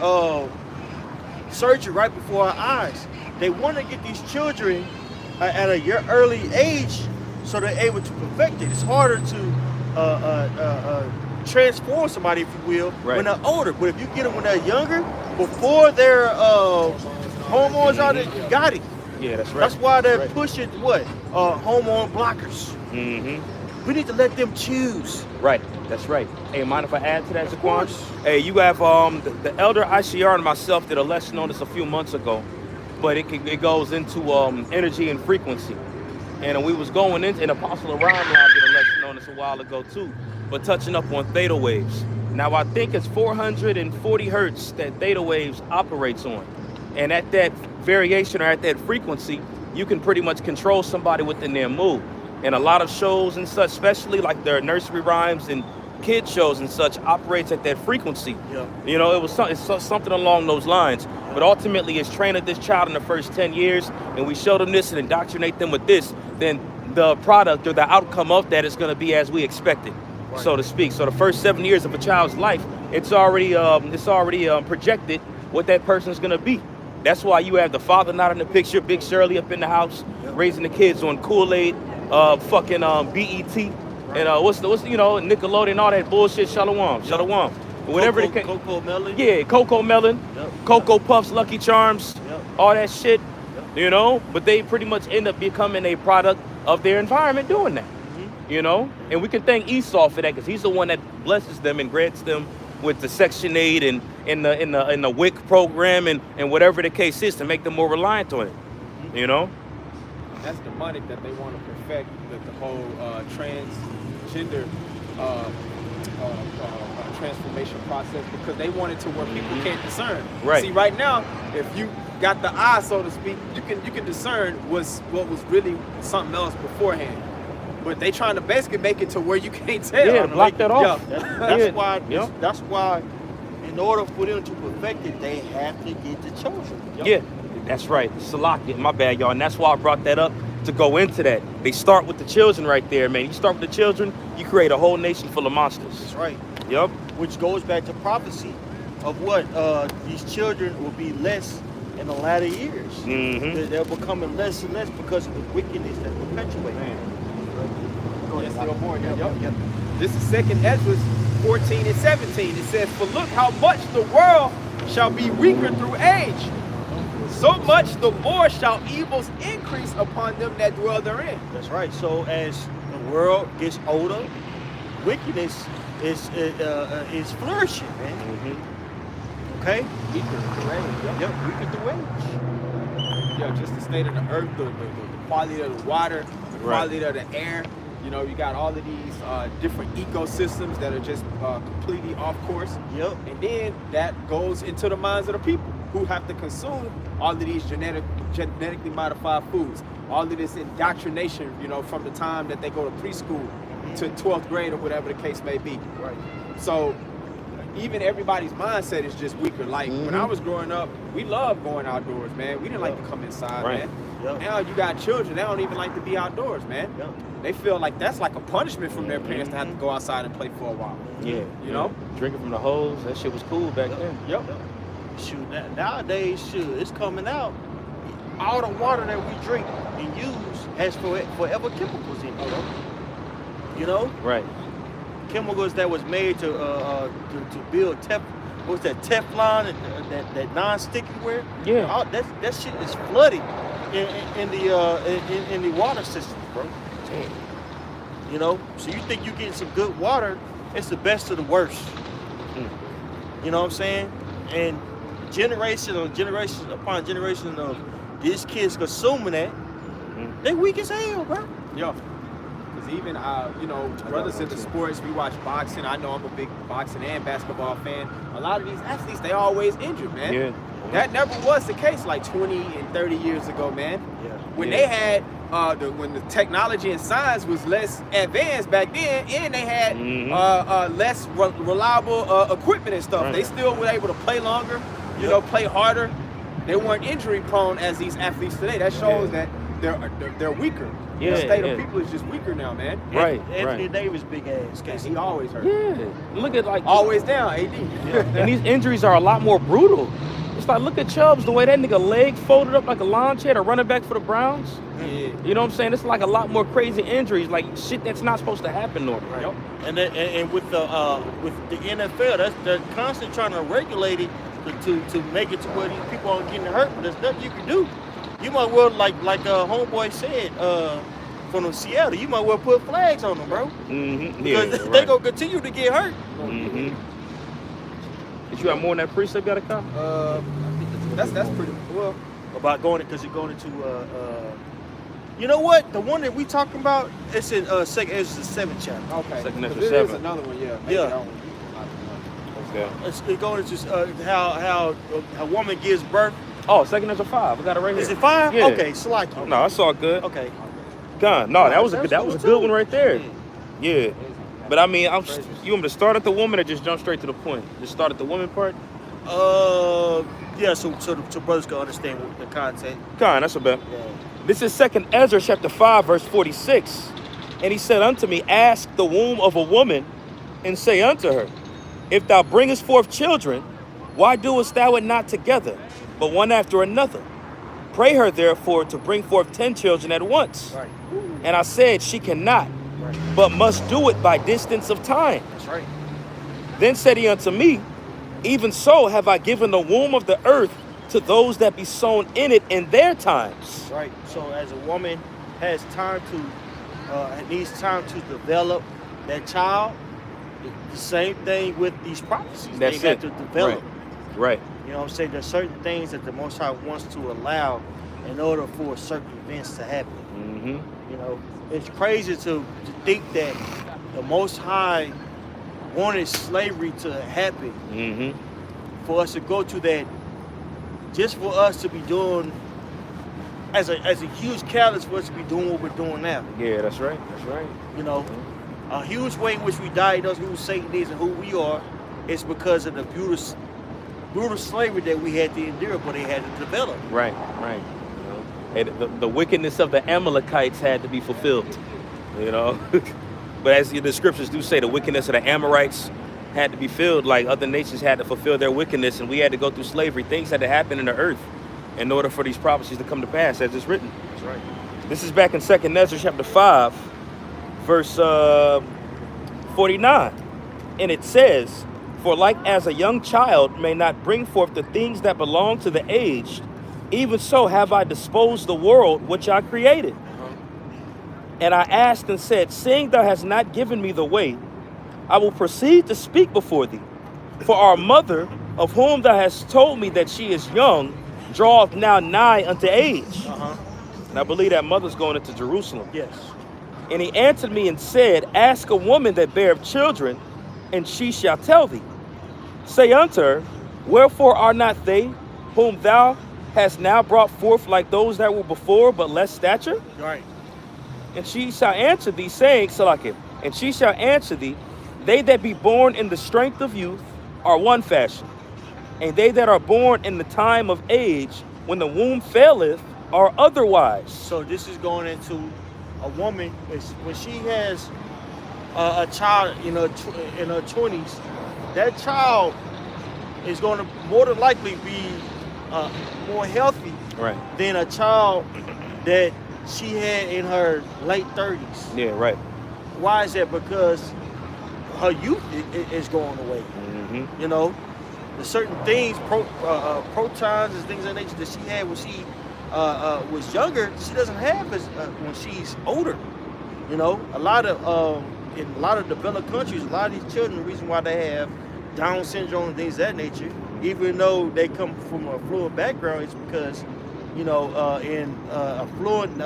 surgery right before our eyes. They want to get these children at a early age so they're able to perfect it. It's harder to transform somebody, if you will, Right. when they're older. But if you get them when they're younger, before their hormones are, you got it. Yeah, that's right. That's why they're Right. pushing hormone blockers. Mm-hmm. We need to let them choose. Right. That's right. Hey, mind if I add to that, Of Zaquan? course. Hey, you have the elder ICR and myself did a lesson on this a few months ago, but it goes into energy and frequency. And we was going into an Apostle Aram Lab did a lesson on this a while ago too, but touching up on theta waves. Now I think it's 440 hertz that theta waves operates on. And at that variation or at that frequency, you can pretty much control somebody within their mood. And a lot of shows and such, especially like their nursery rhymes and kid shows and such, operates at that frequency. Yeah. You know, it's something along those lines. But ultimately, it's training this child in the first 10 years, and we show them this and indoctrinate them with this, then the product or the outcome of that is going to be as we expected, Right. so to speak. So the first 7 years of a child's life, it's already projected what that person's going to be. That's why you have the father not in the picture, Big Shirley up in the house, raising the kids on Kool-Aid, fucking BET, and what's Nickelodeon, all that bullshit. Shalom. Whatever the case. Cocoa Melon. Yeah, Cocoa Melon, Yep. Cocoa Puffs, Lucky Charms, Yep. all that shit, Yep. you know? But they pretty much end up becoming a product of their environment doing that, you know? And we can thank Esau for that because he's the one that blesses them and grants them with the Section 8 and in the WIC program and whatever the case is to make them more reliant on it, you know? That's demonic that they want to perfect the whole transgender transformation process because they want it to where people can't discern. Right. See, right now, if you got the eye, so to speak, you can discern what was really something else beforehand. But they trying to basically make it to where you can't tell. Yeah, block that off. Yeah. That's why, in order for them to perfect it, they have to get the children. Yeah, that's right. Salaki, my bad, y'all. And that's why I brought that up to go into that. They start with the children right there, man. You start with the children, you create a whole nation full of monsters. That's right. Yep. Which goes back to prophecy of what these children will be less in the latter years. Mm-hmm. They're becoming less and less because of the wickedness that perpetuates. Go ahead. Yes, still more. Yep. This is 2nd Ezra 14 and 17. It says, "For look how much the world shall be weaker through age. So much the more shall evils increase upon them that dwell therein." That's right. So as the world gets older, wickedness is flourishing, man. Mm-hmm. Okay. Weaker through age. Yep. Weaker through age. Yeah, just the state of the earth, the quality of the water, the Right. quality of the air. You know, you got all of these different ecosystems that are just completely off course. Yep. And then that goes into the minds of the people who have to consume all of these genetically modified foods, all of this indoctrination, you know, from the time that they go to preschool to 12th grade or whatever the case may be. Right. So even everybody's mindset is just weaker. Like when I was growing up, we loved going outdoors, man. We didn't like to come inside, Right. man. Yep. Now you got children, they don't even like to be outdoors, man. Yep. They feel like that's like a punishment from their parents to have to go outside and play for a while. Yeah. You know? Drinking from the hose, that shit was cool back then. Yep. Shoot, nowadays, it's coming out. All the water that we drink and use has forever chemicals in it. You know, Right. chemicals that was made to build what's that Teflon and that non-sticky wear. Yeah. All, that shit is flooded in the water system, bro. You know, so you think you're getting some good water? It's the best of the worst. You know what I'm saying? And generation upon generation of these kids consuming that, they weak as hell, bro. Yeah. Because even, you know, brothers in the sports, we watch boxing. I know I'm a big boxing and basketball fan. A lot of these athletes, they always injured, man. Yeah. That never was the case like 20 and 30 years ago, man. Yeah. When Yeah. they had, when the technology and science was less advanced back then, and they had less reliable equipment and stuff, Right. they still were able to play longer, you know, play harder. They weren't injury prone as these athletes today. That shows that they're weaker. Yeah, The state yeah. of people is just weaker now, man. Right. Anthony Right. Davis, big ass. And he always hurt. Yeah. Look at like Always down, AD. and these injuries are a lot more brutal. It's like, look at Chubbs, the way that nigga leg folded up like a lawn chair to running back for the Browns. Yeah. You know what I'm saying? It's like a lot more crazy injuries, like shit that's not supposed to happen normally. Right. And with the NFL, they're constantly trying to regulate it to make it to where these people aren't getting hurt. But there's nothing you can do. You might well like homeboy said from Seattle. You might well put flags on them, bro. Mm-hmm. Yeah. Because they gonna continue to get hurt. Mm-hmm. Did you have more than that precept got to come? That's pretty well. About because you're going into you know what? The one that we talking about, it's in second Ezra the 7th chapter. Okay. Second Ezra There is 7. another one, yeah. Maybe Yeah. that one. Okay. It's going into how a woman gives birth. Oh, second Ezra 5. I got it right here. Is it 5? Yeah. Okay, Salaki. No, I saw it good. Okay. God, no, that was a That's good. That was a cool, good too. one right there. Yeah. Yeah. But I mean, you want me to start at the woman or just jump straight to the point? Just start at the woman part? Yeah. So brothers can understand the content. God, that's a bet. Yeah. This is 2nd Ezra chapter 5, verse 46. And he said unto me, ask the womb of a woman, and say unto her, if thou bringest forth children, why doest thou it not together, but one after another? Pray her therefore to bring forth 10 children at once. Right. And I said, she cannot, Right. but must do it by distance of time. That's right. Then said he unto me, even so have I given the womb of the earth to those that be sown in it in their times. That's right. So as a woman has time needs time to develop that child, the same thing with these prophecies. That's they it. got to develop. Right. You know what I'm saying? There's certain things that the Most High wants to allow in order for certain events to happen. Mm-hmm. You know, it's crazy to think that the Most High wanted slavery to happen, Mm-hmm. for us to go to that, just for us to be doing, as a huge catalyst for us to be doing what we're doing now. Yeah, that's right. That's right. You know, a huge way in which we diagnose who Satan is and who we are is because of the brutal slavery that we had to endure, but they had to develop. Right, right. You know, and the wickedness of the Amalekites had to be fulfilled. You know, but as the scriptures do say, the wickedness of the Amorites had to be filled. Like other nations had to fulfill their wickedness, and we had to go through slavery. Things had to happen in the earth in order for these prophecies to come to pass, as it's written. That's right. This is back in 2nd Ezra chapter 5, verse 49. And it says, "For like as a young child may not bring forth the things that belong to the aged, even so have I disposed the world which I created. And I asked and said, seeing thou hast not given me the way, I will proceed to speak before thee. For our mother, of whom thou hast told me that she is young, draweth now nigh unto age." And I believe that mother's going into Jerusalem. Yes. "And he answered me and said, ask a woman that beareth children, and she shall tell thee. Say unto her, wherefore are not they whom thou hast now brought forth like those that were before, but less stature? Right. And she shall answer thee, saying," Salakim, "and she shall answer thee, they that be born in the strength of youth are one fashion, and they that are born in the time of age, when the womb faileth, are otherwise." So this is going into a woman when she has a child in her 20s. That child is going to more than likely be more healthy Right. than a child that she had in her late 30s. Yeah, right. Why is that? Because her youth is going away. Mm-hmm. You know, there's certain things, protons and things of that nature that she had when she was younger, she doesn't have when she's older. You know, in a lot of developed countries, a lot of these children, the reason why they have Down syndrome and things of that nature, even though they come from a affluent background, is because, you know, in affluent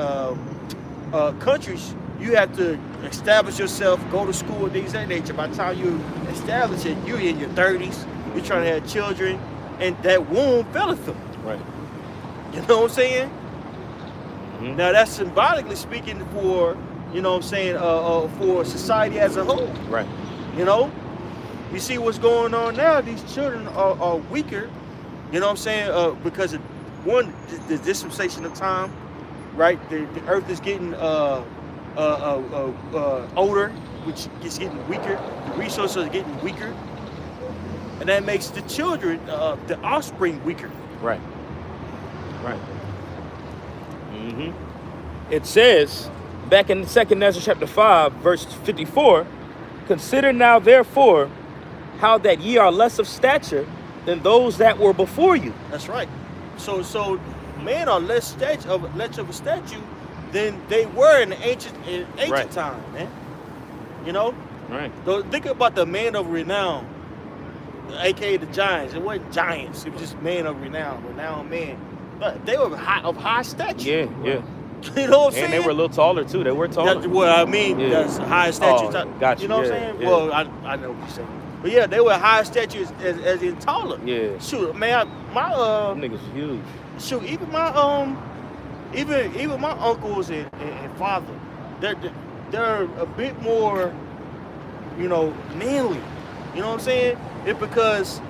countries, you have to establish yourself, go to school, and things of that nature. By the time you establish it, you're in your 30s, you're trying to have children, and that womb felleth them. Right. You know what I'm saying? Mm-hmm. Now that's symbolically speaking for, you know what I'm saying, for society as a whole. Right. You know? You see what's going on now, these children are weaker, you know what I'm saying, because of, one, the dispensation of time, right? The earth is getting older, which is getting weaker. The resources are getting weaker. And that makes the children, the offspring, weaker. Right. Right. Mm-hmm. It says, back in 2nd Ezra chapter 5, verse 54, "Consider now therefore how that ye are less of stature than those that were before you." That's right. So men are less of a statue than they were in the ancient Right. time, man. You know? Right. So think about the man of renown, aka the giants. It wasn't giants, it was just men of renowned men. But they were of high stature. Yeah, yeah. You know what I'm saying? And they were a little taller too. They were taller. Well, I mean, Yeah. that's high stature. Oh, gotcha. You know what I'm Yeah, saying? yeah. Well, I know what you're saying. But yeah, they were high stature as in taller. Yeah. Shoot, man, my Them niggas huge. shoot, even my even my uncles and father, they're a bit more, you know, manly. You know what I'm saying? It's because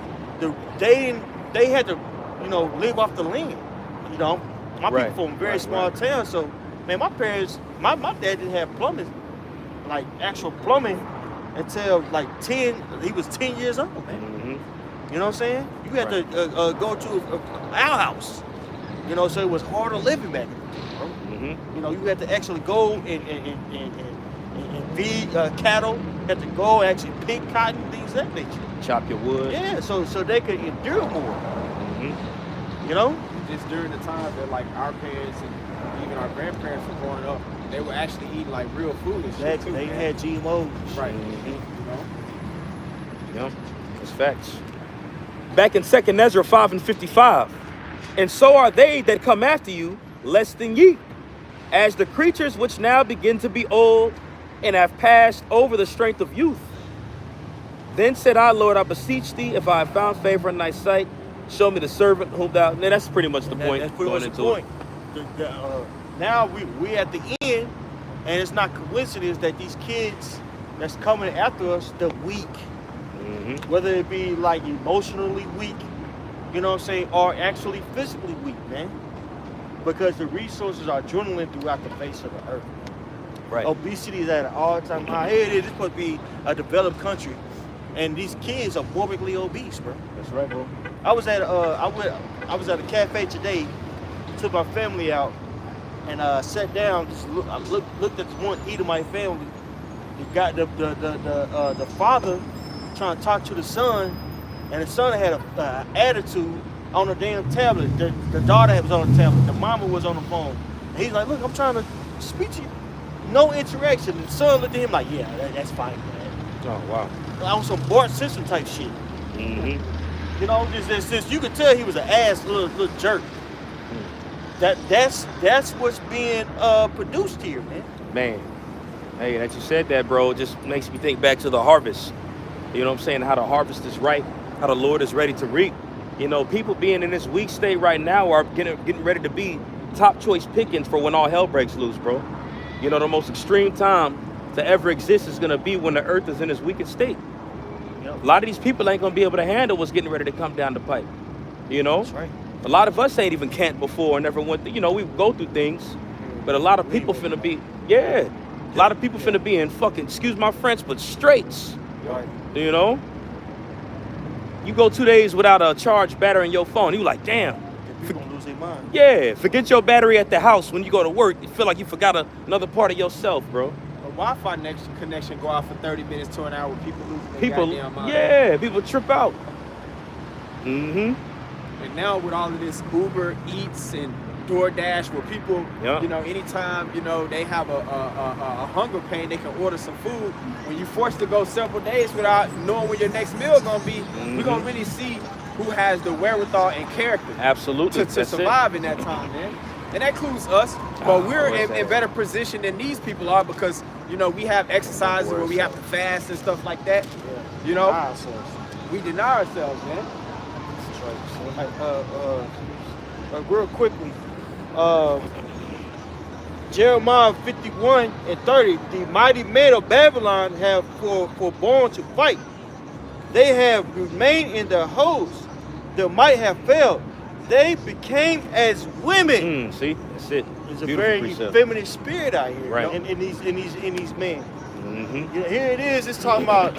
they had to, you know, live off the land. You know, my Right, people from a very right, small right. town, so man, my parents, my dad didn't have plumbing, like actual plumbing, until like he was 10 years old, man. Mm-hmm. You know what I'm saying? You had Right. to go to an outhouse. You know, so it was harder living back then, bro. Mm-hmm. You know, you had to actually go and feed cattle. You had to go and actually pick cotton, things of that nature. Chop your wood. Yeah, so they could endure more. Mm-hmm. You know? Just during the time that like our parents and even our grandparents were growing up, they were actually eating like real food and shit too. They man. had GMOs. Right. Mhm. You know? Yeah, that's facts. Back in 2nd Ezra 5 and 55, "And so are they that come after you less than ye, as the creatures which now begin to be old and have passed over the strength of youth. Then said I, Lord, I beseech thee, if I have found favor in thy sight, show me the servant whom thou. Now, that's pretty much the point. That's pretty much the point. Now we at the end, and it's not coincidence that these kids that's coming after us, they're weak. Whether it be like emotionally weak, you know what I'm saying, or actually physically weak, man. Because the resources are dwindling throughout the face of the earth. Right. Obesity is at an all-time high. Here it is. It's supposed to be a developed country, and these kids are morbidly obese, bro. That's right, bro. I was at a cafe today, took my family out, and sat down. I looked at one eat of my family. You got the father trying to talk to the son, and the son had a attitude on the damn tablet. The daughter was on the tablet. The mama was on the phone. And he's like, "Look, I'm trying to speak to you." No interaction. The son looked at him like, "Yeah, that's fine, man." Oh, wow. On some Bart Simpson type shit. You know, just you could tell he was an ass little jerk. That's what's being produced here, man. Man, hey, that you said that, bro, just makes me think back to the harvest. You know what I'm saying? How the harvest is ripe, how the Lord is ready to reap. You know, people being in this weak state right now are getting ready to be top choice pickings for when all hell breaks loose, bro. You know, the most extreme time to ever exist is going to be when the earth is in its weakest state. Yep. A lot of these people ain't going to be able to handle what's getting ready to come down the pipe. You know? That's right. A lot of us ain't even camped before and never went through, you know, we go through things. But a lot of people finna be, a lot of people finna be in fucking, excuse my French, but straights. Right. You know? You go 2 days without a charged battery in your phone, you like, damn. People gonna lose their mind. Yeah, forget your battery at the house when you go to work. You feel like you forgot another part of yourself, bro. A Wi-Fi connection go out for 30 minutes to an hour. People losing their People, goddamn mind. yeah, people trip out. Mm-hmm. And now with all of this Uber Eats and DoorDash, where people, Yeah. you know, anytime, you know, they have a hunger pain, they can order some food. When you're forced to go several days without knowing when your next meal gonna be, we're gonna really see who has the wherewithal and character Absolutely. to That's survive in that time, man. And that includes us, but we're what's in that? better position than these people are because, you know, we have exercises where we have to fast and stuff like that. You know, we deny ourselves, man. Real quickly, Jeremiah 51:30, the mighty men of Babylon have forborne to fight. They have remained in their hosts. Their might have failed. They became as women. See, that's it. There's a Beautiful very precept. feminine spirit out here, Right. in these men. Mm-hmm. Yeah, here it is. It's talking about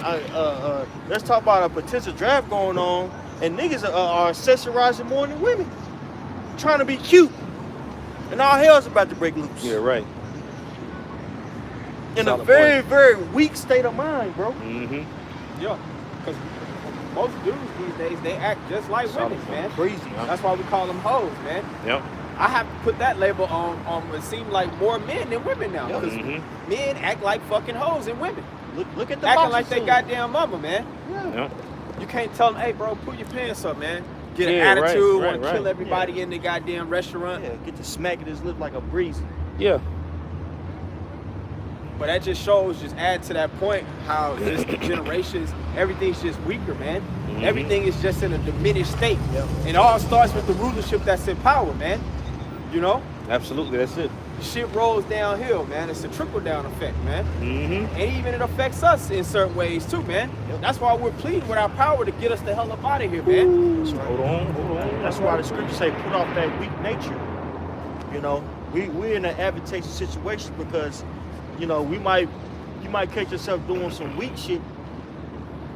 let's talk about a potential draft going on, and niggas are accessorizing more than women, trying to be cute, and all hell's about to break loose. Yeah, right. In a Solid very, point. very weak state of mind, bro. Mm-hmm. Yeah, because most dudes these days, they act just like Solid women, point. man. Crazy. That's why we call them hoes, man. Yep. I have to put that label on it seems like more men than women now. Because men act like fucking hoes and women. Look at the Acting boxing like they scene. goddamn mama, man. Yep. You can't tell them, hey, bro, pull your pants up, man. Get an Yeah, right, attitude, right, want to right. kill everybody in the goddamn restaurant. Yeah, get to smacking his lip like a breezy. Yeah. But that just shows, just add to that point, how this generations, everything's just weaker, man. Everything is just in a diminished state. Yep. And it all starts with the rulership that's in power, man. You know? Absolutely, that's it. Shit rolls downhill, man. It's a trickle-down effect, man. Mm-hmm. And even it affects us in certain ways, too, man. Yep. That's why we're pleading with our power to get us the hell up out of here, man. That's right. Hold on. That's why the scriptures say put off that weak nature. You know, we're in an advantageous situation because, you know, you might catch yourself doing some weak shit.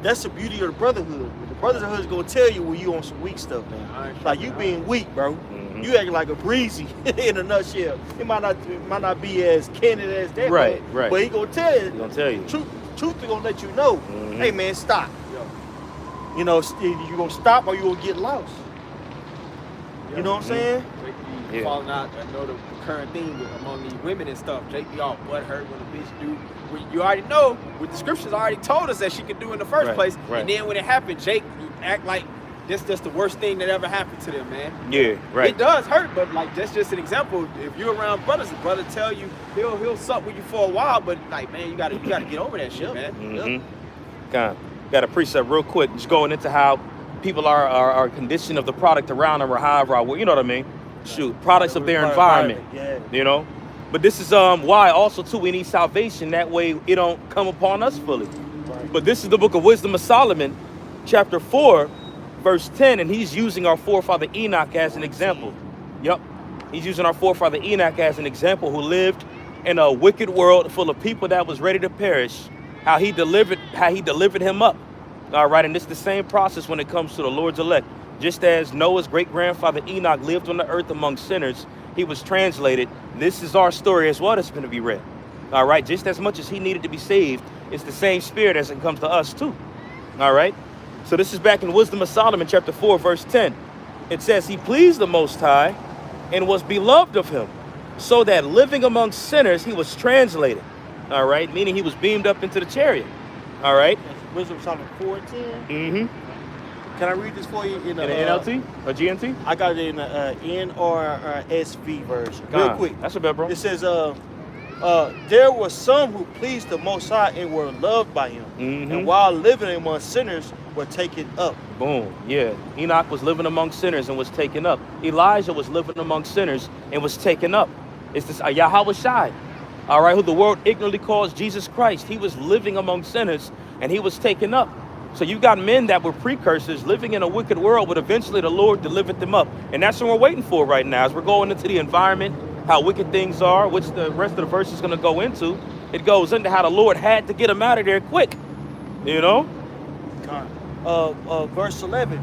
That's the beauty of the brotherhood. The brotherhood is gonna tell you when you on some weak stuff, man. Like you being weak, bro. You acting like a breezy in a nutshell. It might not be as candid as that, Right, man, right. But he gonna tell you. He's gonna tell you. Truth is gonna let you know. Hey, man, stop. You know, you gonna stop or you gonna get lost. You know what I'm saying? Jake be Yeah. falling out. I know the current thing among these women and stuff. Jake be all butthurt when a bitch do. When you already know, what the scriptures already told us that she could do in the first Right, place. right. And then when it happened, Jake act like this just the worst thing that ever happened to them, man. Yeah, right. It does hurt, but like that's just an example. If you're around brothers, the brother tell you he'll suck with you for a while, but like man, you gotta get over that shit, man. Mm-hmm. got a precept real quick, just going into how people are conditioned of the product around them, or however, you know what I mean? Shoot, products of their environment. Yeah. You know? But this is why also too we need salvation. That way it don't come upon us fully. Right. But this is the book of Wisdom of Solomon, chapter 4, verse 10, and he's using our forefather Enoch as an example. Yep. He's using our forefather Enoch as an example, who lived in a wicked world full of people that was ready to perish. How he delivered him up. All right, and it's the same process when it comes to the Lord's elect. Just as Noah's great-grandfather Enoch lived on the earth among sinners, he was translated. This is our story as well that's going to be read. All right, just as much as he needed to be saved, it's the same spirit as it comes to us too. All right, so this is back in Wisdom of Solomon, chapter 4, verse 10. It says, he pleased the Most High and was beloved of him, so that living among sinners, he was translated. All right, meaning he was beamed up into the chariot. All right. Wisdom of Solomon 4:10. Mm-hmm. Can I read this for you in In the NLT or GNT? I got it in the NRSV version. Real quick. That's a bit, bro. It says, there were some who pleased the Most High and were loved by him. Mm-hmm. And while living among sinners, were taken up. Boom. Yeah. Enoch was living among sinners and was taken up. Elijah was living among sinners and was taken up. It's this Yahweh Shai, all right, who the world ignorantly calls Jesus Christ. He was living among sinners and he was taken up. So you got men that were precursors living in a wicked world, but eventually the Lord delivered them up. And that's what we're waiting for right now as we're going into the environment, how wicked things are, which the rest of the verse is going to go into. It goes into how the Lord had to get them out of there quick, you know? Verse 11,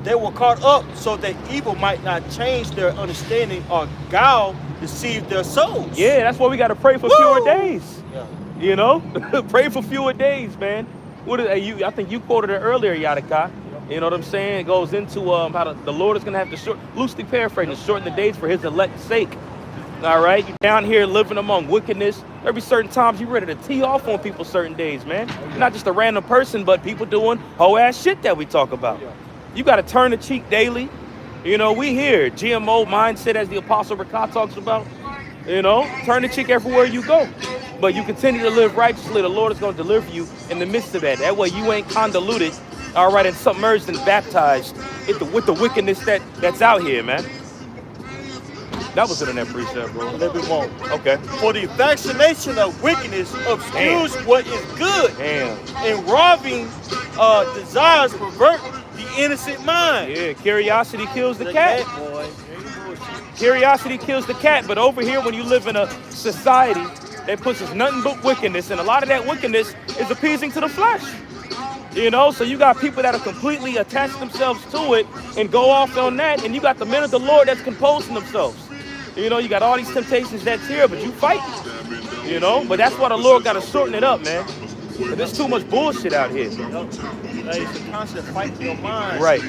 they were caught up so that evil might not change their understanding or guile deceive their souls. Yeah, that's why we got to pray for fewer days. Yeah. You know, pray for fewer days, man. What is you? I think you quoted it earlier, Yadika. You know what I'm saying? It goes into how the Lord is going to have to loosely paraphrasing, shorten the days for his elect's sake. All right, you down here living among wickedness. There be certain times you ready to tee off on people certain days, man. Not just a random person, but people doing whole ass shit that we talk about. You got to turn the cheek daily. You know, we here, GMO mindset, as the Apostle Rakah talks about. You know, turn the cheek everywhere you go. But you continue to live righteously, the Lord is going to deliver you in the midst of that. That way you ain't convoluted, all right, and submerged and baptized with the wickedness that's out here, man. That was it in that precept, bro. A little bit more. Okay. For the vaccination of wickedness obscures what is good. Damn. And robbing desires pervert the innocent mind. Yeah, curiosity kills the cat. Boy. Curiosity kills the cat, but over here when you live in a society that pushes nothing but wickedness, and a lot of that wickedness is appeasing to the flesh. You know, so you got people that are completely attached themselves to it and go off on that, and you got the men of the Lord that's composing themselves. You know, you got all these temptations that's here, but you fight. You know, but that's why the Lord got to shorten it up, man. But there's too much bullshit out here. It's a constant fight in your mind. Right.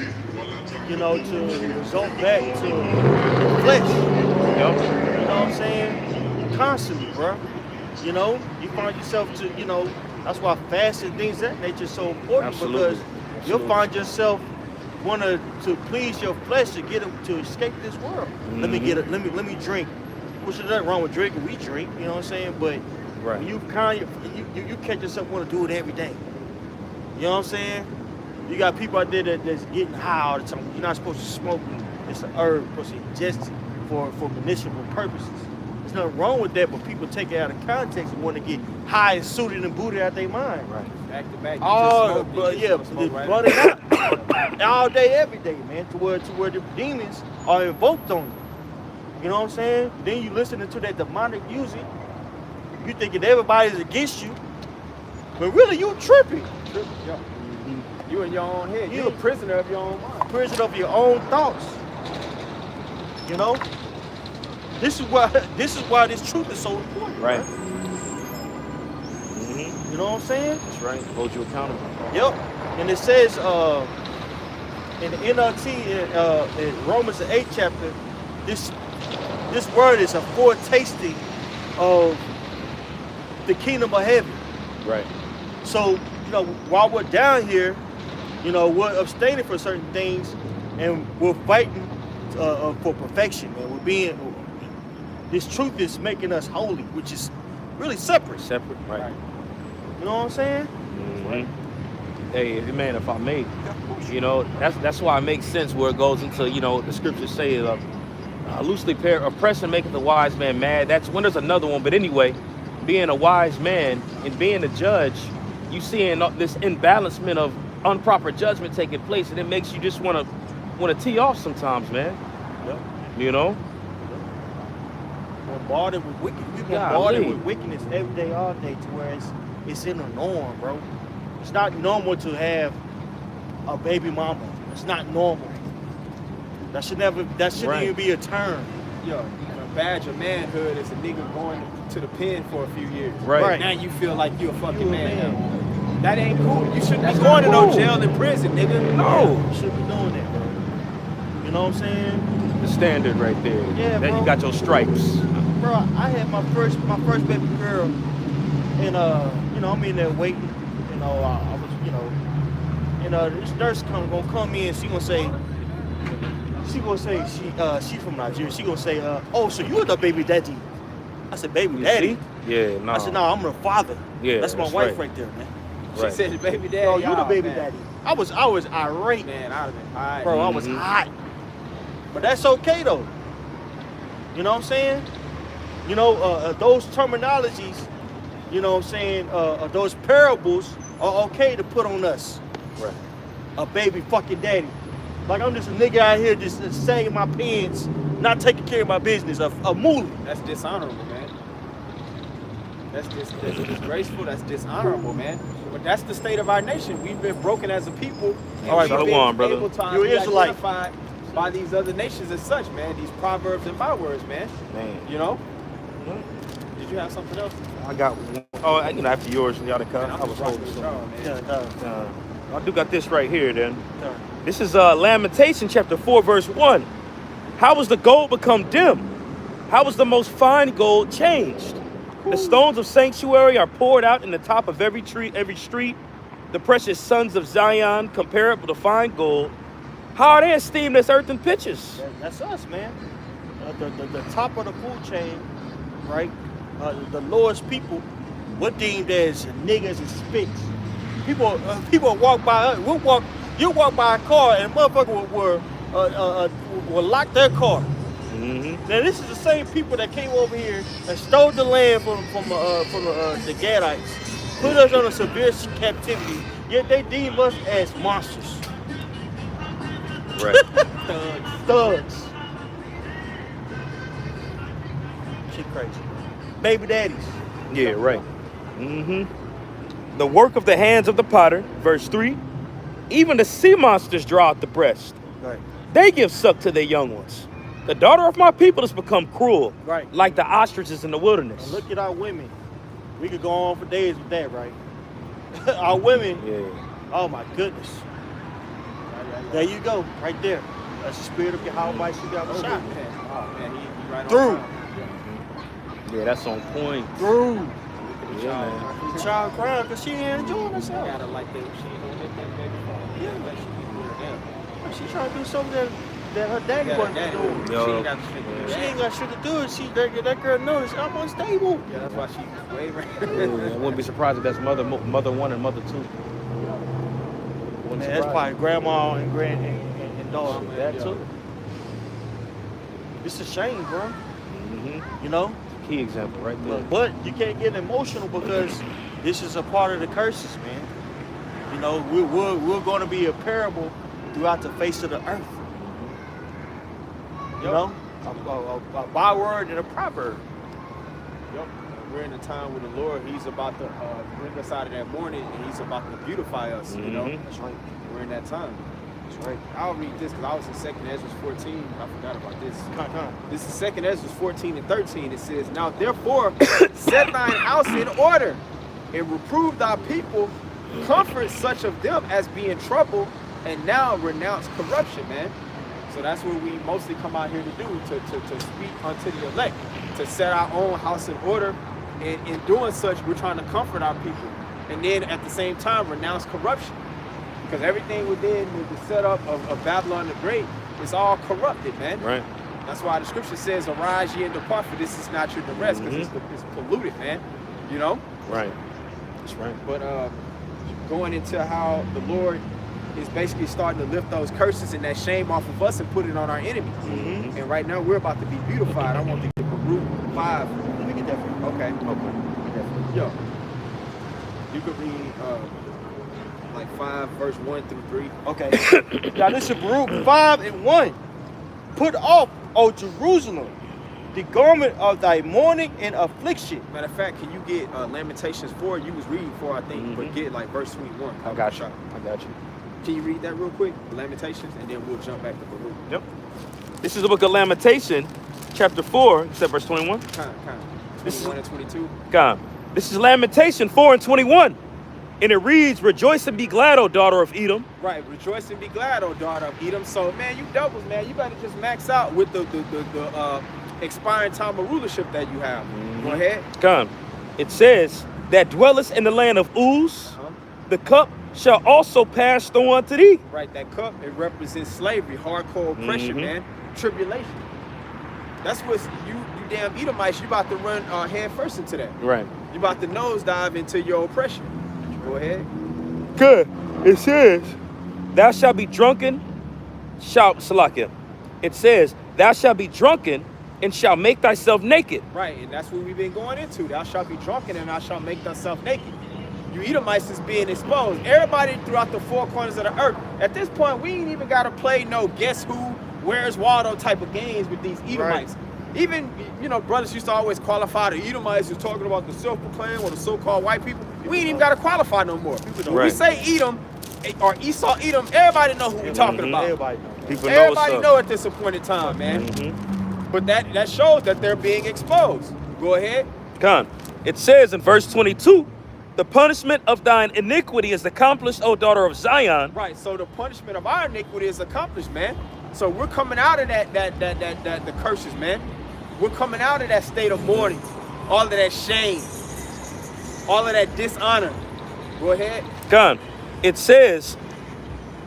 You know, to result back to the flesh. Yep. You know what I'm saying? Constantly, bro. You know, you find yourself to, you know, that's why fasting, things of that nature is so important. Absolutely. Because you'll find yourself wanting to please your flesh to escape this world. Mm-hmm. Let me drink. Which is nothing wrong with drinking. We drink, you know what I'm saying? But Right. when you catch yourself want to do it every day. You know what I'm saying? You got people out there that's getting high all the time. You're not supposed to smoke it. It's an herb, you're supposed to ingest it for medicinal purposes. There's nothing wrong with that, but people take it out of context and want to get high and suited and booted out their mind. Right. Back to back. Oh, but yeah, run it out all day, every day, man, to where the demons are invoked on you. You know what I'm saying? Then you listening to that demonic music. You thinking everybody's against you, but really you tripping. Yeah. You in your own head. You're a prisoner of your own mind. Prisoner of your own thoughts. You know? This is why this truth is so important. Right. You know what I'm saying? That's right. Hold you accountable. Yep. And it says in the NLT in Romans the 8th chapter, this word is a foretasting of the kingdom of heaven. Right. So, you know, while we're down here, you know, we're abstaining for certain things and we're fighting for perfection, man. This truth is making us holy, which is really separate. Separate. Right. You know what I'm saying? Mm-hmm. Hey, man, if I may, you know, that's why it makes sense where it goes into, you know, the scriptures say, loosely pair, oppression maketh the wise man mad. That's when there's another one. But anyway, being a wise man and being a judge, you seeing this imbalancement of improper judgment taking place, and it makes you just want to tee off sometimes, man. Yep. You know? Bombarded with we bombarded with wickedness every day, all day, to where it's in the norm, bro. It's not normal to have a baby mama. It's not normal. That shouldn't even be a term. Yo, a badge of manhood is a nigga going to the pen for a few years. Right. Now you feel like you a fucking man. That ain't cool. You shouldn't be going to no jail and prison, nigga. No. You shouldn't be doing that, bro. You know what I'm saying? The standard right there. Yeah, that bro. You got your stripes. Bro, I had my first baby girl, and you know, I'm in there waiting. You know, I was, you know, and this nurse gonna come in. She gonna say she's from Nigeria. She gonna say, oh, so you the baby daddy? I said, baby daddy? Yeah, no. I said, no, I'm the father. Yeah, that's my wife right there, man. She said, baby daddy. Oh, you the baby daddy? I was irate, man. I'd have been hot, bro. I was hot, but that's okay though. You know what I'm saying? You know, those terminologies, you know what I'm saying, those parables are okay to put on us. Right. A baby fucking daddy. Like I'm just a nigga out here just sagging my pants, not taking care of my business, a mooly. That's dishonorable, man. That's disgraceful, that's dishonorable, man. But that's the state of our nation. We've been broken as a people. All right, brother. One, brother. You're an Israelite. Identified by these other nations as such, man. These proverbs and bywords, man. You know? Did you have something else? I got one. Oh, you know, after yours, y'all to come. I was holding some. I do got this right here, then. This is Lamentation chapter 4, verse 1. How was the gold become dim? How was the most fine gold changed? The stones of sanctuary are poured out in the top of every tree, every street. The precious sons of Zion, comparable to fine gold. How are they esteemed as earthen pitches? That's us, man. The top of the food chain, right? The lowest people, we're deemed as niggas and spits. People walk by us. You walk by a car and a motherfucker will lock their car. Mm-hmm. Now this is the same people that came over here and stole the land from the Gadites, put us under severe captivity. Yet they deem us as monsters. Right. Thugs. Shit crazy. Baby daddies. Yeah, right. Mm-hmm. The work of the hands of the potter, verse 3. Even the sea monsters draw out the breast. Right. They give suck to their young ones. The daughter of my people has become cruel, right, like the ostriches in the wilderness. And look at our women. We could go on for days with that, right? Our women. Yeah. Oh my goodness. There you go, right there. That's the spirit of Yahweh. She got a shot. Oh man, he right through. On yeah, that's on point. Through. Yeah, man. The child crying because she ain't enjoying herself. Gotta like that. She ain't gonna let that baby fall. Yeah. Like she be doing that. She trying to do something that her daddy wasn't doing. She ain't got shit to do. She ain't got shit to do. That girl knows I'm unstable. Yeah, that's why she's way right. I wouldn't be surprised if that's mother one and mother two. Man, that's probably grandma and daughter. That too. It's a shame, bro. Mm-hmm. You know? Key example right there. But you can't get emotional because this is a part of the curses, man. You know, we're going to be a parable throughout the face of the earth. You know? A byword and a proverb. Yep. We're in a time with the Lord. He's about to bring us out of that mourning, and He's about to beautify us. You know, that's right. We're in that time. That's right. I'll read this because I was in 2nd Ezra 14. I forgot about this. Come. This is 2nd Ezra 14 and 13. It says, "Now therefore, set thine house in order, and reprove thy people, comfort such of them as be in trouble, and now renounce corruption." Man. So that's what we mostly come out here to do, to speak unto the elect, to set our own house in order. And in doing such, we're trying to comfort our people. And then at the same time, renounce corruption. Because everything within the setup of Babylon the Great is all corrupted, man. Right. That's why the scripture says, "Arise ye and depart, for this is not your rest," because it's polluted, man. You know? Right. That's right. But going into how the Lord is basically starting to lift those curses and that shame off of us and put it on our enemies. Mm-hmm. And right now we're about to be beautified. I want to get Baruch 5. Let me get that for you. Okay. Okay. Let me get that for you. Yo, you could read like 5 verse 1 through 3. Okay. Now this is Baruch 5 and 1. Put off, O Jerusalem, the garment of thy mourning and affliction. Matter of fact, can you get Lamentations 4? You was reading 4, I think, but get like verse 21. I got you. I got you. Can you read that real quick? Lamentations, and then we'll jump back to Baruch. Yep. This is the book of Lamentation, chapter 4, except verse 21. Kind. This is 21 and 22. God. This is Lamentation 4 and 21. And it reads, rejoice and be glad, O daughter of Edom. Right, rejoice and be glad, O daughter of Edom. So, man, you doubles, man. You better just max out with the expiring time of rulership that you have. Go ahead. God. It says, that dwellest in the land of Uz, the cup shall also pass through unto thee. Right, that cup, it represents slavery, hardcore oppression, man. Tribulation. That's what you damn Edomites, you about to run head first into that. Right. You about to nosedive into your oppression. Go ahead. Good. It says, thou shalt be drunken, Salakia. It says, thou shalt be drunken and shalt make thyself naked. Right, and that's what we've been going into. Thou shalt be drunken and thou shalt make thyself naked. You Edomites is being exposed. Everybody throughout the four corners of the earth. At this point, we ain't even got to play no guess who, where's Waldo type of games with these Edomites. Right. Even, you know, brothers used to always qualify the Edomites who's talking about the self-proclaimed or the so-called white people. We ain't even got to qualify no more. When we say Edom or Esau Edom, everybody know who we're talking about. Everybody know. Everybody know at this appointed time, man. But that shows that they're being exposed. Go ahead. Con. It says in verse 22, the punishment of thine iniquity is accomplished, O daughter of Zion. Right. So the punishment of our iniquity is accomplished, man. So we're coming out of the curses, man. We're coming out of that state of mourning, all of that shame, all of that dishonor. Go ahead. Con. It says,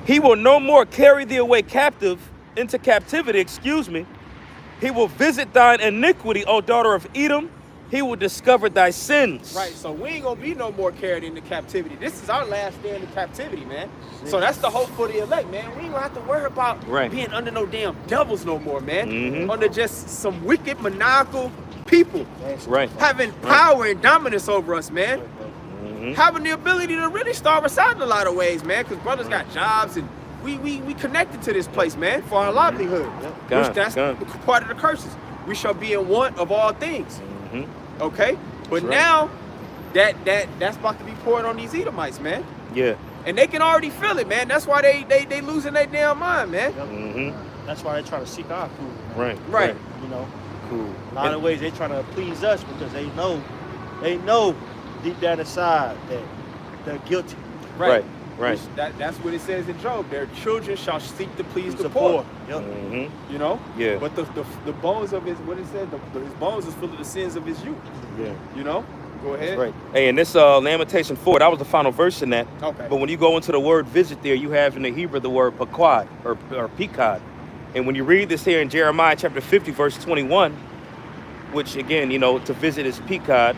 he will no more carry thee away into captivity, He will visit thine iniquity, O daughter of Edom. He will discover thy sins. Right, so we ain't gonna be no more carried into captivity. This is our last day in the captivity, man. So that's the hope for the elect, man. We ain't gonna have to worry about being under no damn devils no more, man. Under just some wicked, maniacal people. Right. Having power and dominance over us, man. Having the ability to really starve us out in a lot of ways, man. Because brothers got jobs and we connected to this place, man, for our livelihood. That's part of the curses. We shall be in want of all things. Okay? But now that's about to be poured on these Edomites, man. Yeah. And they can already feel it, man. That's why they losing their damn mind, man. That's why they're trying to seek our food. Right. You know? Cool. A lot of ways they're trying to please us because they know deep down inside that they're guilty. Right. That's what it says in Job. Their children shall seek to please the poor. Yep. You know? Yeah. But the bones of his, what it said, his bones is full of the sins of his youth. Yeah. You know? Go ahead. Right. Hey, and this Lamentation 4, that was the final verse in that. Okay. But when you go into the word visit there, you have in the Hebrew the word paquad or pekad. And when you read this here in Jeremiah chapter 50, verse 21, which again, you know, to visit is pekad.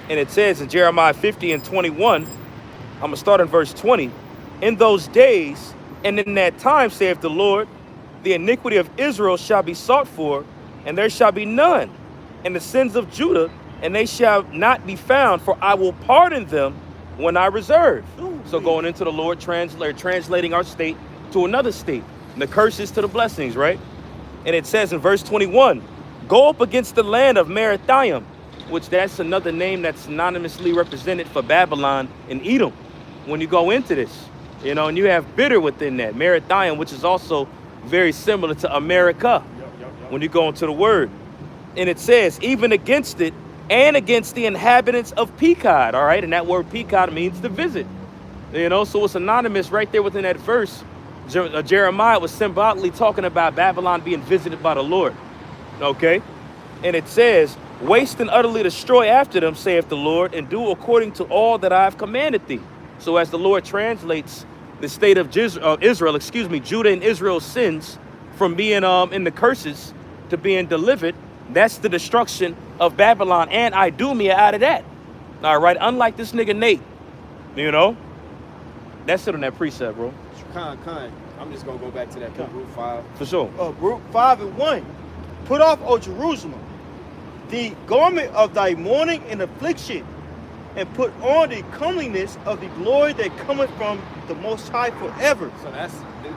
And it says in Jeremiah 50 and 21, I'm going to start in verse 20. In those days and in that time, saith the Lord, the iniquity of Israel shall be sought for, and there shall be none. And the sins of Judah, and they shall not be found, for I will pardon them when I reserve. So going into the Lord, translating our state to another state. And the curses to the blessings, right? And it says in verse 21, go up against the land of Merathaim, which that's another name that's synonymously represented for Babylon and Edom. When you go into this, you know, and you have bitter within that, Merathaim, which is also very similar to America when you go into the word. And it says, even against it and against the inhabitants of Pekod, all right? And that word Pekod means to visit, you know, so it's anonymous right there within that verse. Jeremiah was symbolically talking about Babylon being visited by the Lord, okay? And it says, waste and utterly destroy after them, saith the Lord, and do according to all that I have commanded thee. So as the Lord translates the state of Israel, Judah and Israel's sins from being in the curses to being delivered, that's the destruction of Babylon and Idumea out of that. All right, unlike this nigga Nate, you know, That's it on that precept, bro. Con. I'm just gonna go back to that book, Root 5. For sure. Root 5:1. Put off, O Jerusalem, the garment of thy mourning and affliction, and put on the comeliness of the glory that cometh from the Most High forever. So that's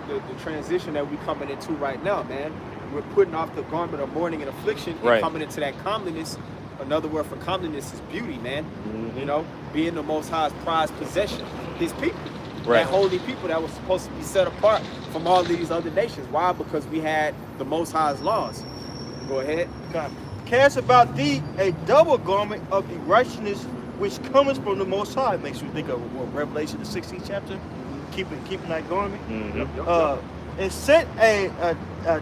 the transition that we coming into right now, man. We're putting off the garment of mourning and affliction and coming into that comeliness. Another word for comeliness is beauty, man. Mm-hmm. You know, being the Most High's prized possession, his people. Right. That holy people that was supposed to be set apart from all these other nations. Why? Because we had the Most High's laws. Go ahead. Cast about thee a double garment of the righteousness which cometh from the Most High. Makes me think of Revelation, the 16th chapter. Keeping that garment. Mm-hmm. And set a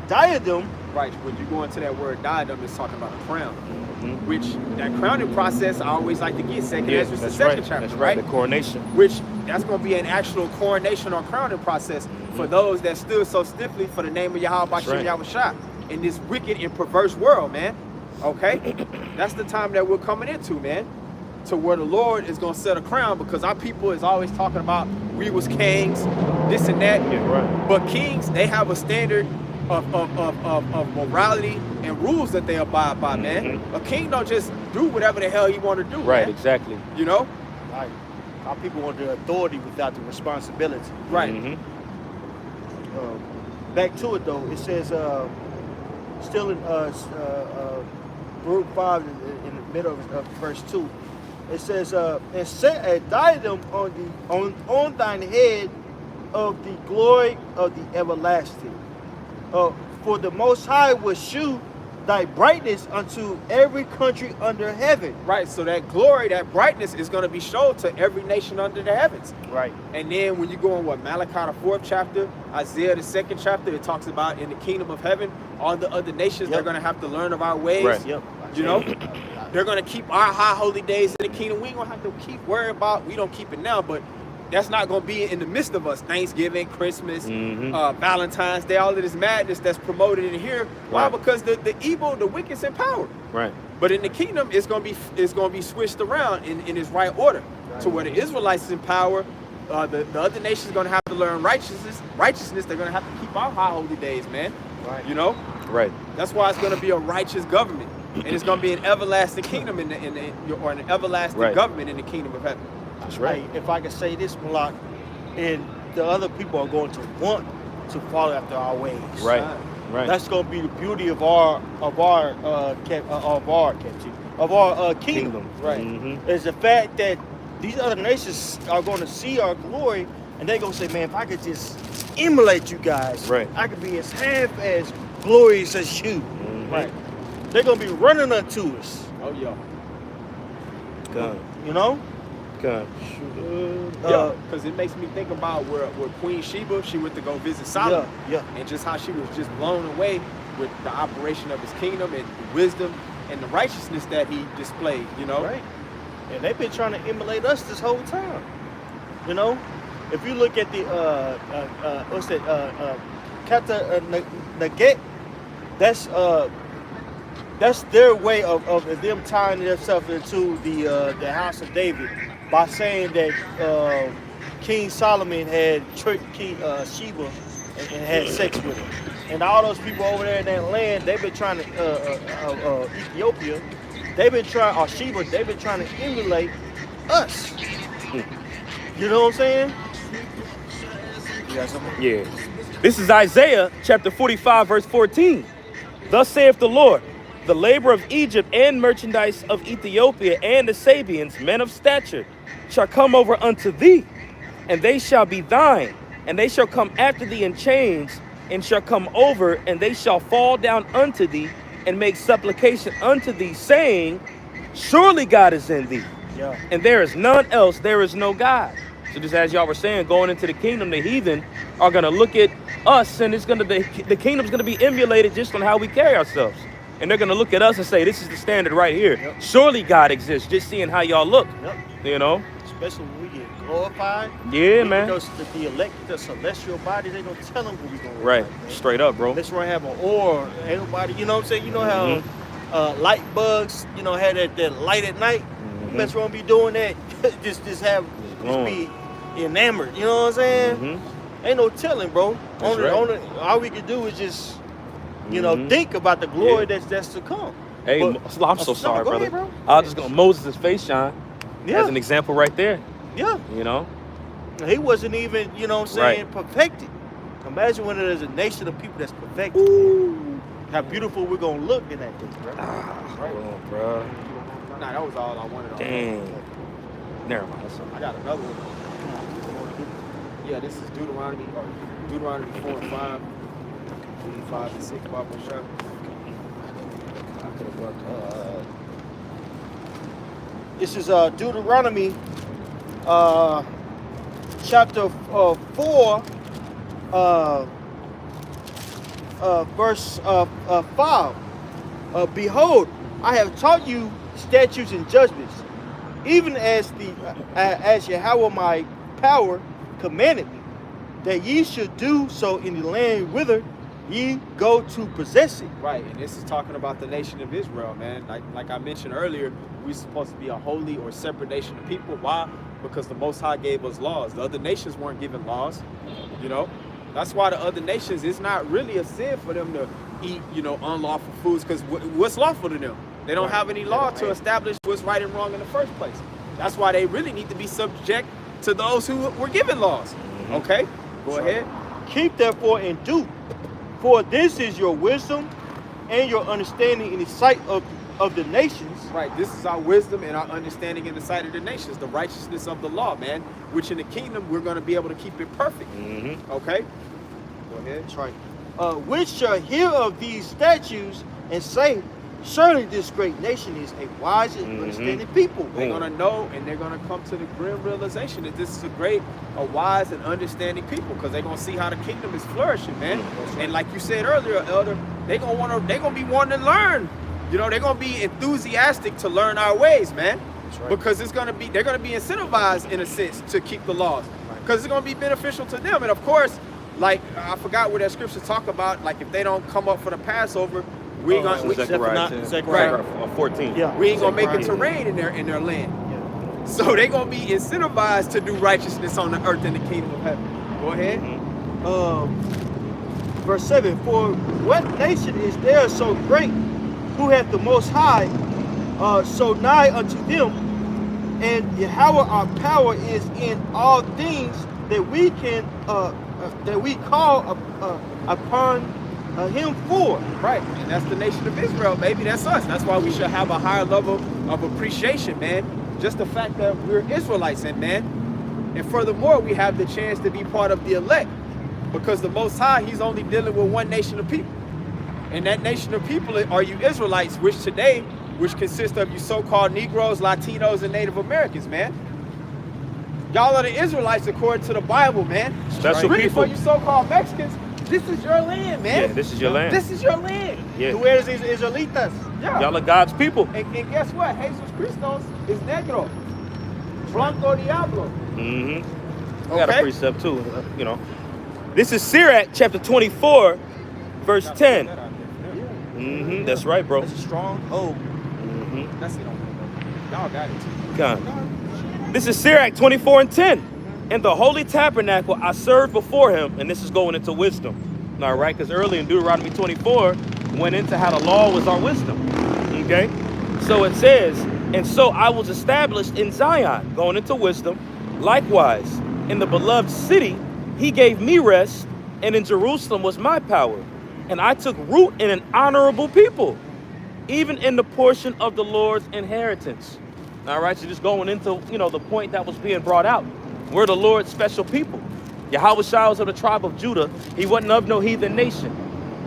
diadem. Right. When you go into that word diadem, it's talking about a crown. Mm-hmm. Which that crowning process I always like to get. Second Ezra, the that's second right. chapter, That's right? The coronation. Which that's going to be an actual coronation or crowning process for those that stood so stiffly for the name of Yahweh Bashem Yahushua in this wicked and perverse world, man. Okay? That's the time that we're coming into, man. To where the Lord is going to set a crown, because our people is always talking about we was kings, this and that. Yeah, right. But kings, they have a standard of morality and rules that they abide by, man. A king don't just do whatever the hell he want to do, Right, man. exactly. You know? Right. Our people want the authority without the responsibility. Right. Mm-hmm. Back to it though, it says still in Baruch 5 in the middle of verse 2. It says, and set a diadem on thine head of the glory of the everlasting. For the Most High will shew thy brightness unto every country under heaven. Right, so that glory, that brightness is going to be shown to every nation under the heavens. Right. And then when you go in Malachi the 4th chapter, Isaiah the 2nd chapter, it talks about in the kingdom of heaven, all the other nations, they're going to have to learn of our ways. Right. Yep. You know, they're going to keep our high holy days in the kingdom. We ain't going to have to keep worrying about, we don't keep it now, but that's not going to be in the midst of us. Thanksgiving, Christmas, Valentine's Day, all of this madness that's promoted in here. Why? Right. Because the evil, the wicked's in power. Right. But in the kingdom, it's going to be switched around in its right order. To where the Israelites is in power, the other nations going to have to learn righteousness. They're going to have to keep our high holy days, man. Right. You know. Right. That's why it's going to be a righteous government, and it's going to be an everlasting kingdom or an everlasting government in the kingdom of heaven. That's right. If I could say this, Malak, and the other people are going to want to follow after our ways. Right. Right. That's going to be the beauty of our kingdom. Right. Mm-hmm. Is the fact that these other nations are going to see our glory, and they're going to say, man, if I could just emulate you guys, Right. I could be as half as glorious as you. Mm-hmm. Right. They're going to be running unto us. Oh yeah. Good. You know? Good. Yeah, because it makes me think about where Queen Sheba, she went to go visit Solomon. Yeah. And just how she was just blown away with the operation of his kingdom and the wisdom and the righteousness that he displayed, you know? Right. And they've been trying to emulate us this whole time. You know? If you look at the, what's that, Kata Naget, that's their way of them tying themselves into the house of David by saying that King Solomon had tricked Sheba and had sex with her. And all those people over there in that land, they've been trying to, Ethiopia, or Sheba, they've been trying to emulate us. You know what I'm saying? You got something? Yeah. This is Isaiah chapter 45, verse 14. Thus saith the Lord, the labor of Egypt and merchandise of Ethiopia and the Sabians, men of stature, shall come over unto thee, and they shall be thine, and they shall come after thee in chains, and shall come over, and they shall fall down unto thee, and make supplication unto thee, saying, surely God is in thee, Yeah. and there is none else, there is no God. So just as y'all were saying, going into the kingdom, the heathen are going to look at us, and it's going to the kingdom's going to be emulated just on how we carry ourselves. And they're going to look at us and say, this is the standard right here. Yep. Surely God exists, just seeing how y'all look. Yep. You know? Especially when we get glorified. Yeah, man. The elect, the celestial bodies, they don't tell them what we going to look Right. like, man. Straight up, bro. Unless we're have an aura, ain't nobody, you know what I'm saying? You know how light bugs, you know, had that light at night? Unless we're going to be doing that, just be enamored. You know what I'm saying? Mm-hmm. Ain't no telling, bro. That's right. All we can do is just, Mhm. think about the glory that's to come. Hey, But- I'm so sorry, go brother. ahead, bro. I was just going Moses' face shine Yeah, as an example right there. yeah. You know? He wasn't even, Right. perfected. Imagine when there's a nation of people that's perfected. Ooh. How beautiful we're gonna look in that day, bro. Hold on, bro. Nah, that was all I wanted on that. Dang. Never mind. That's all I right. got another one. Yeah, this is Deuteronomy 4 and 5. 5 and 6, Bible shot. This is Deuteronomy chapter 4, verse 5. Behold, I have taught you statutes and judgments, even as Yahweh my power commanded me, that ye should do so in the land whither ye go to possess it. Right, and this is talking about the nation of Israel, man. Like I mentioned earlier, we're supposed to be a holy or separate nation of people. Why? Because the Most High gave us laws. The other nations weren't given laws, That's why the other nations, it's not really a sin for them to eat, unlawful foods, because what's lawful to them? They don't have any law to establish what's right and wrong in the first place. That's why they really need to be subject to those who were given laws. Okay? Go ahead. Keep therefore and do, for this is your wisdom and your understanding in the sight of the nations. Right, this is our wisdom and our understanding in the sight of the nations, the righteousness of the law, man, which in the kingdom, we're going to be able to keep it perfect. Okay? Go ahead. That's right. Which shall hear of these statutes and say, surely this great nation is a wise and understanding people. They're going to know, and they're going to come to the grim realization that this is a wise and understanding people, because they're going to see how the kingdom is flourishing, man. And like you said earlier, Elder, they're going to be wanting to learn. They're going to be enthusiastic to learn our ways, man. Right. Because they're going to be incentivized in a sense to keep the laws, because it's going to be beneficial to them. And of course, like I forgot where that scripture talk about, like if they don't come up for the Passover, Zechariah 14. Yeah. we ain't gonna make it to rain in their land. Yeah. So they gonna be incentivized to do righteousness on the earth in the kingdom of heaven. Go ahead. Verse 7, for what nation is there so great, who hath the Most High so nigh unto them, and Yahweh our power is in all things that we can that we call upon him for. Right, and that's the nation of Israel, baby. That's us. That's why we should have a higher level of appreciation, man. Just the fact that we're Israelites, and furthermore, we have the chance to be part of the elect, because the Most High, He's only dealing with one nation of people, and that nation of people are you Israelites, which consists of you so-called Negroes, Latinos, and Native Americans, man. Y'all are the Israelites according to the Bible, man. Special really, people. for you so-called Mexicans, this is your land, man. Yeah, this is your land. This is your land. Yeah. Who is these Israelitas? Yeah. Y'all are God's people. And guess what? Jesus Christos is negro. Blanco Diablo. I got a Okay. precept too, This is Sirach chapter 24, verse 10. That's right, bro. That's a strong hold. That's it on there. Y'all got it too. God. This is Sirach 24 and 10. In the holy tabernacle I served before him, and this is going into wisdom. All right, because early in Deuteronomy 24 went into how the law was our wisdom. Okay? So it says, and so I was established in Zion, going into wisdom. Likewise, in the beloved city, he gave me rest, and in Jerusalem was my power. And I took root in an honorable people, even in the portion of the Lord's inheritance. All right, so just going into, the point that was being brought out. We're the Lord's special people. Yahweh Shai was of the tribe of Judah. He wasn't of no heathen nation.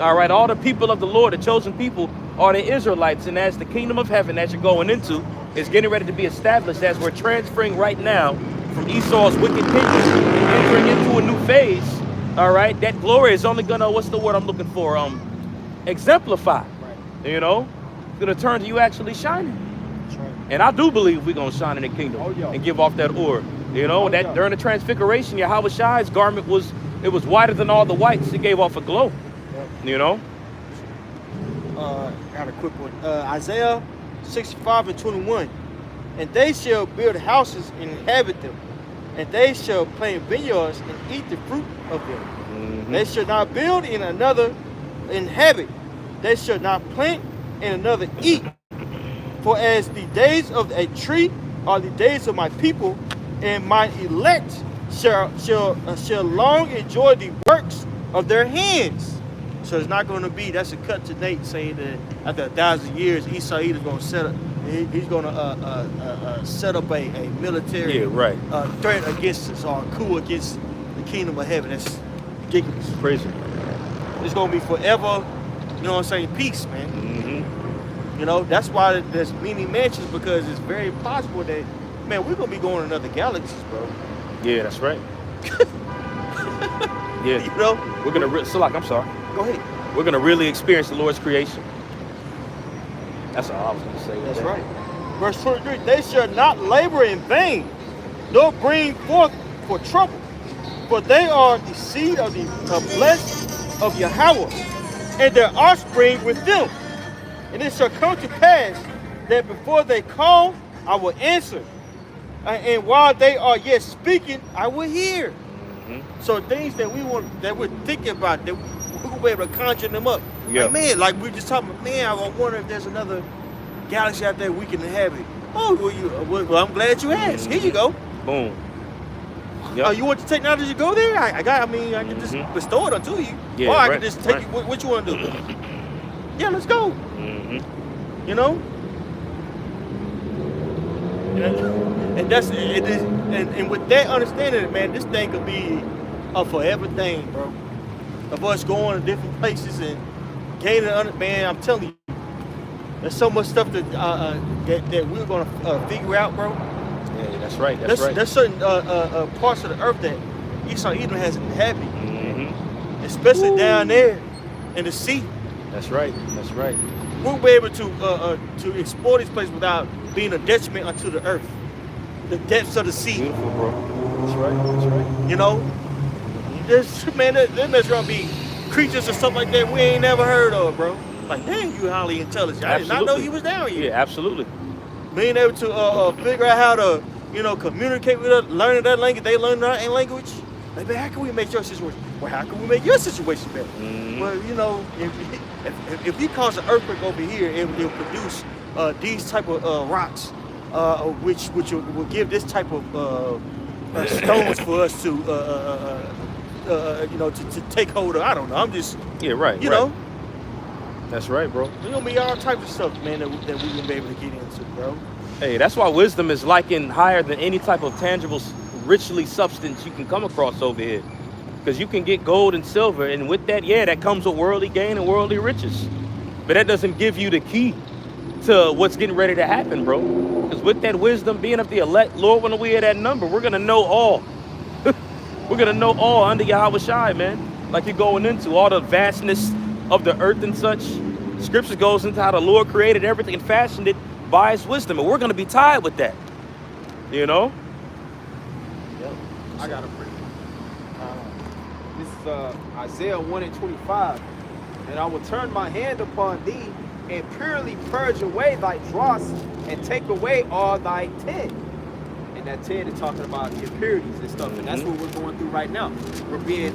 All right, all the people of the Lord, the chosen people, are the Israelites. And as the kingdom of heaven that you're going into is getting ready to be established, as we're transferring right now from Esau's wicked kingdom and entering into a new phase, all right, that glory is only gonna, what's the word I'm looking for? Exemplify. Right. It's gonna turn to you actually shining. That's right. And I do believe we're gonna shine in the kingdom and give off that ore. During the transfiguration, Yahweh Shai's garment was whiter than all the whites. It gave off a glow. Yep. Got a quick one. Isaiah 65 and 21. And they shall build houses and inhabit them, and they shall plant vineyards and eat the fruit of them. Mm-hmm. They shall not build in another inhabit. They shall not plant and another eat. For as the days of a tree are the days of my people, and my elect shall long enjoy the works of their hands. So it's not going to be, that's a cut to Nate saying that after 1,000 years, Esau is going to set up, he's going to set up a military threat against us, or a coup against the kingdom of heaven. That's ridiculous. Crazy. It's going to be forever, you know what I'm saying, peace, man. Mm-hmm. You know, that's why there's many mansions, because it's very possible that, man, we're going to be going to other galaxies, bro. Yeah, that's right. Yeah. You know? We're going to, I'm sorry. Go ahead. We're going to really experience the Lord's creation. That's all I was going to say. That's right. Verse 23, they shall not labor in vain, nor bring forth for trouble, for they are the seed of the blessed of Yahweh, and their offspring with them. And it shall come to pass that before they call, I will answer. And while they are yet speaking, I will hear. Mm-hmm. So things that we're thinking about, that we'll be able to conjure them up. Yeah. Like, man, like we were just talking about, man, I wonder if there's another galaxy out there we can inhabit. Oh, well, I'm glad you asked. Here you go. Boom. Yep. You want the technology to go there? I can just bestow it unto you. Yeah, or I right, can just take you, what you want to do? Yeah, let's go. Mm-hmm. You know? And that's it is, and with that understanding, man, this thing could be a forever thing, bro. Of us going to different places and gaining, man, I'm telling you, there's so much stuff that that we're gonna figure out, bro. Yeah, that's right. That's right. There's certain parts of the earth that Esau Edom hasn't inhabited, especially down there in the sea. That's right. That's right. We'll be able to explore this place without being a detriment unto the earth, the depths of the sea. Beautiful, bro. That's right. That's right. You know, there's gonna be creatures or something like that we ain't never heard of, bro. Like, dang, you highly intelligent. I did not know you was down here. Yeah, absolutely. Being able to figure out how to, communicate with us, learning that language, they learn our language. Like, man, how can we make your situation? Well, how can we make your situation better? Mm-hmm. Well, if you cause an earthquake over here, it'll produce these type of rocks, which will give this type of stones for us to to take hold of. I don't know. I'm just you know. That's right, bro. There's gonna be all types of stuff, man, that we gonna be able to get into, bro. Hey, that's why wisdom is likened higher than any type of tangible, richly substance you can come across over here. Because you can get gold and silver, and with that, that comes with worldly gain and worldly riches. But that doesn't give you the key to what's getting ready to happen, bro. Because with that wisdom, being of the elect, Lord, when we hear that number, we're gonna know all. We're gonna know all under Yahweh Shai, man. Like you're going into all the vastness of the earth and such. Scripture goes into how the Lord created everything and fashioned it by his wisdom, and we're going to be tied with that, you know. Yep. I got a pretty this is Isaiah 1:25. And I will turn my hand upon thee and purely purge away thy dross and take away all thy tin. And that tin is talking about impurities and stuff, and that's what we're going through right now. We're being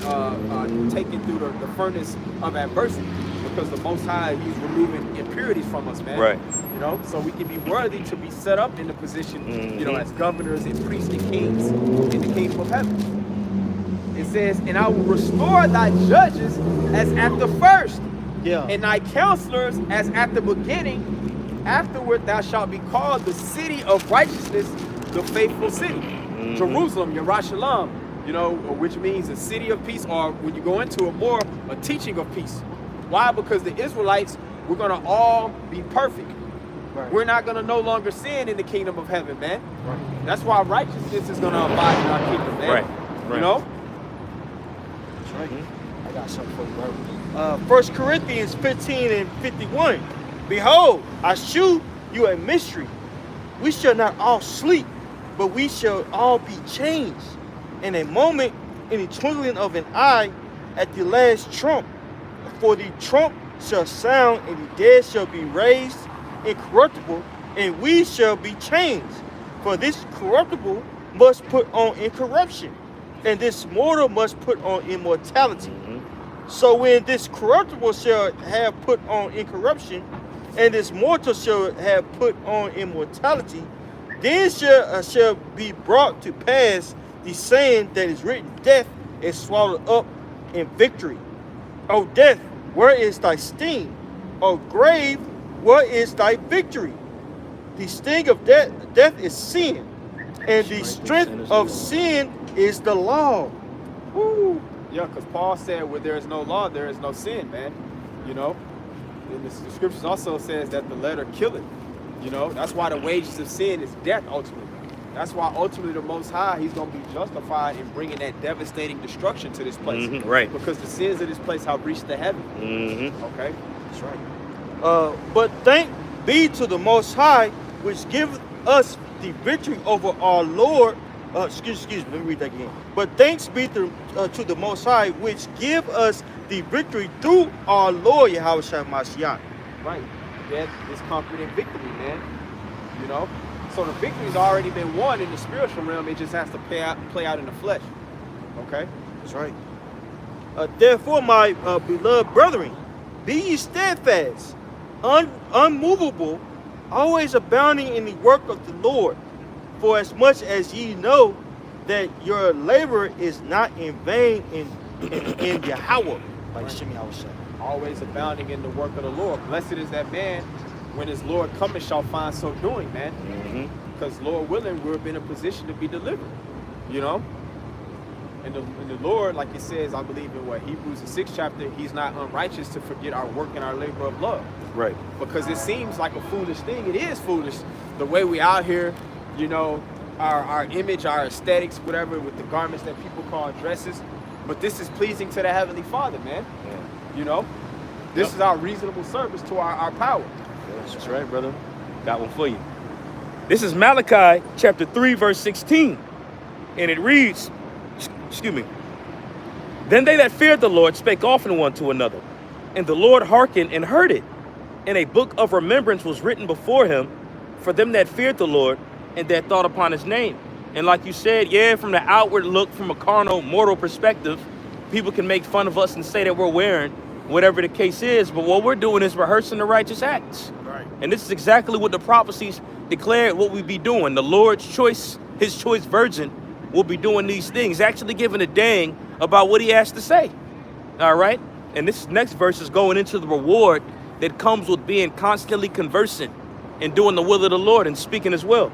taken through the furnace of adversity, because the Most High, he's removing impurities from us, man. Right. You know, so we can be worthy to be set up in the position, as governors and priests and kings in the kingdom of heaven. It says, and I will restore thy judges as at the first, and thy counselors as at the beginning. Afterward thou shalt be called the city of righteousness, the faithful city. Jerusalem, Yerushalayim, which means a city of peace, or when you go into a teaching of peace. Why? Because the Israelites, we're going to all be perfect. Right. We're not going to no longer sin in the kingdom of heaven, man. Right. That's why righteousness is going to abide in our kingdom, man. Right. You know? That's right. I got something for you, bro. 1 Corinthians 15:51. Behold, I shew you a mystery. We shall not all sleep, but we shall all be changed. In a moment, in the twinkling of an eye, at the last trump. For the trump shall sound, and the dead shall be raised incorruptible, and we shall be changed. For this corruptible must put on incorruption, and this mortal must put on immortality. So when this corruptible shall have put on incorruption, and this mortal shall have put on immortality, then shall be brought to pass the saying that is written, death is swallowed up in victory. O death, where is thy sting? O grave, where is thy victory? The sting of death is sin, and the strength of sin is the law. Woo. Yeah, because Paul said, where there is no law, there is no sin, man. You know? And the scriptures also says that the letter killeth. You know? That's why the wages of sin is death, ultimately. That's why ultimately the Most High, he's going to be justified in bringing that devastating destruction to this place. Right. Because the sins of this place have reached the heaven. Okay? That's right. But thank be to the Most High, which give us the victory over our Lord. Excuse me, let me read that again. But thanks be to the Most High, which give us the victory through our Lord Yahushua Mashiach. Right. Death is conquered in victory, man. You know? So the victory's already been won in the spiritual realm. It just has to play out in the flesh. Okay? That's right. Therefore, my beloved brethren, be ye steadfast, unmovable, always abounding in the work of the Lord, for as much as ye know that your labor is not in vain in Yahweh. Always abounding in the work of the Lord. Blessed is that man when his Lord cometh shall find so doing, man. Because Lord willing, we'll be in a position to be delivered. You know? And the Lord, like it says, I believe in Hebrews the 6th chapter, he's not unrighteous to forget our work and our labor of love. Right. Because it seems like a foolish thing. It is foolish. The way we out here, you know, our image, our aesthetics, whatever, with the garments that people call dresses. But this is pleasing to the Heavenly Father, man. Yeah. You know? This is our reasonable service to our power. That's right, brother. Got one for you. This is Malachi chapter 3, verse 16. And it reads, excuse me. Then they that feared the Lord spake often one to another, and the Lord hearkened and heard it. And a book of remembrance was written before him for them that feared the Lord and that thought upon his name. And like you said, yeah, from the outward look, from a carnal, mortal perspective, people can make fun of us and say that we're wearing whatever the case is. But what we're doing is rehearsing the righteous acts. Right. And this is exactly what the prophecies declared what we be doing. The Lord's choice, his choice virgin, will be doing these things, actually giving a dang about what he has to say. All right? And this next verse is going into the reward that comes with being constantly conversing and doing the will of the Lord and speaking as well.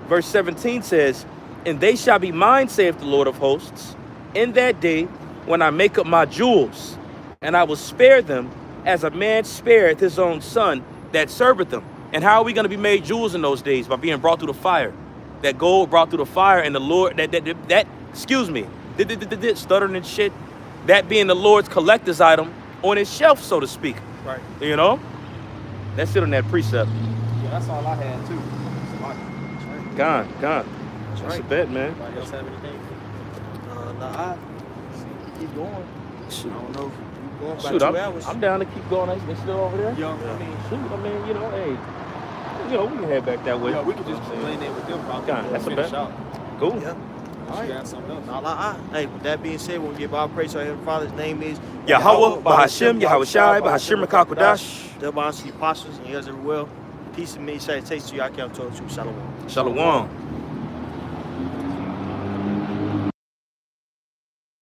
Verse 17 says, and they shall be mine, saith the Lord of hosts, in that day when I make up my jewels, and I will spare them as a man spareth his own son that serveth them. And how are we going to be made jewels in those days? By being brought through the fire. That gold brought through the fire, and the Lord, stuttering and shit, that being the Lord's collector's item on his shelf, so to speak. Right. You know? That's it on that precept. Yeah, that's all I had too. Gone. That's right. a bet, man. Anybody else have anything? Nah, keep going. Shoot. I don't know if you're going Shoot, about 2 hours. I'm down to keep going. They still over there? Yeah. Shoot, you know, hey, you know, we can head back that way. Yeah, we could just blend in with them. That's a bet. Out. Cool. Yeah. All right. You got something else? Hey, with that being said, we'll give our praise to our Heavenly Father. His name is Yahweh, Bahashem, Yahushai, Bahashim, Makakodash. Double honor to the apostles and yours as well. Peace and many salutations to you. I count to you. Shalom. Shalom.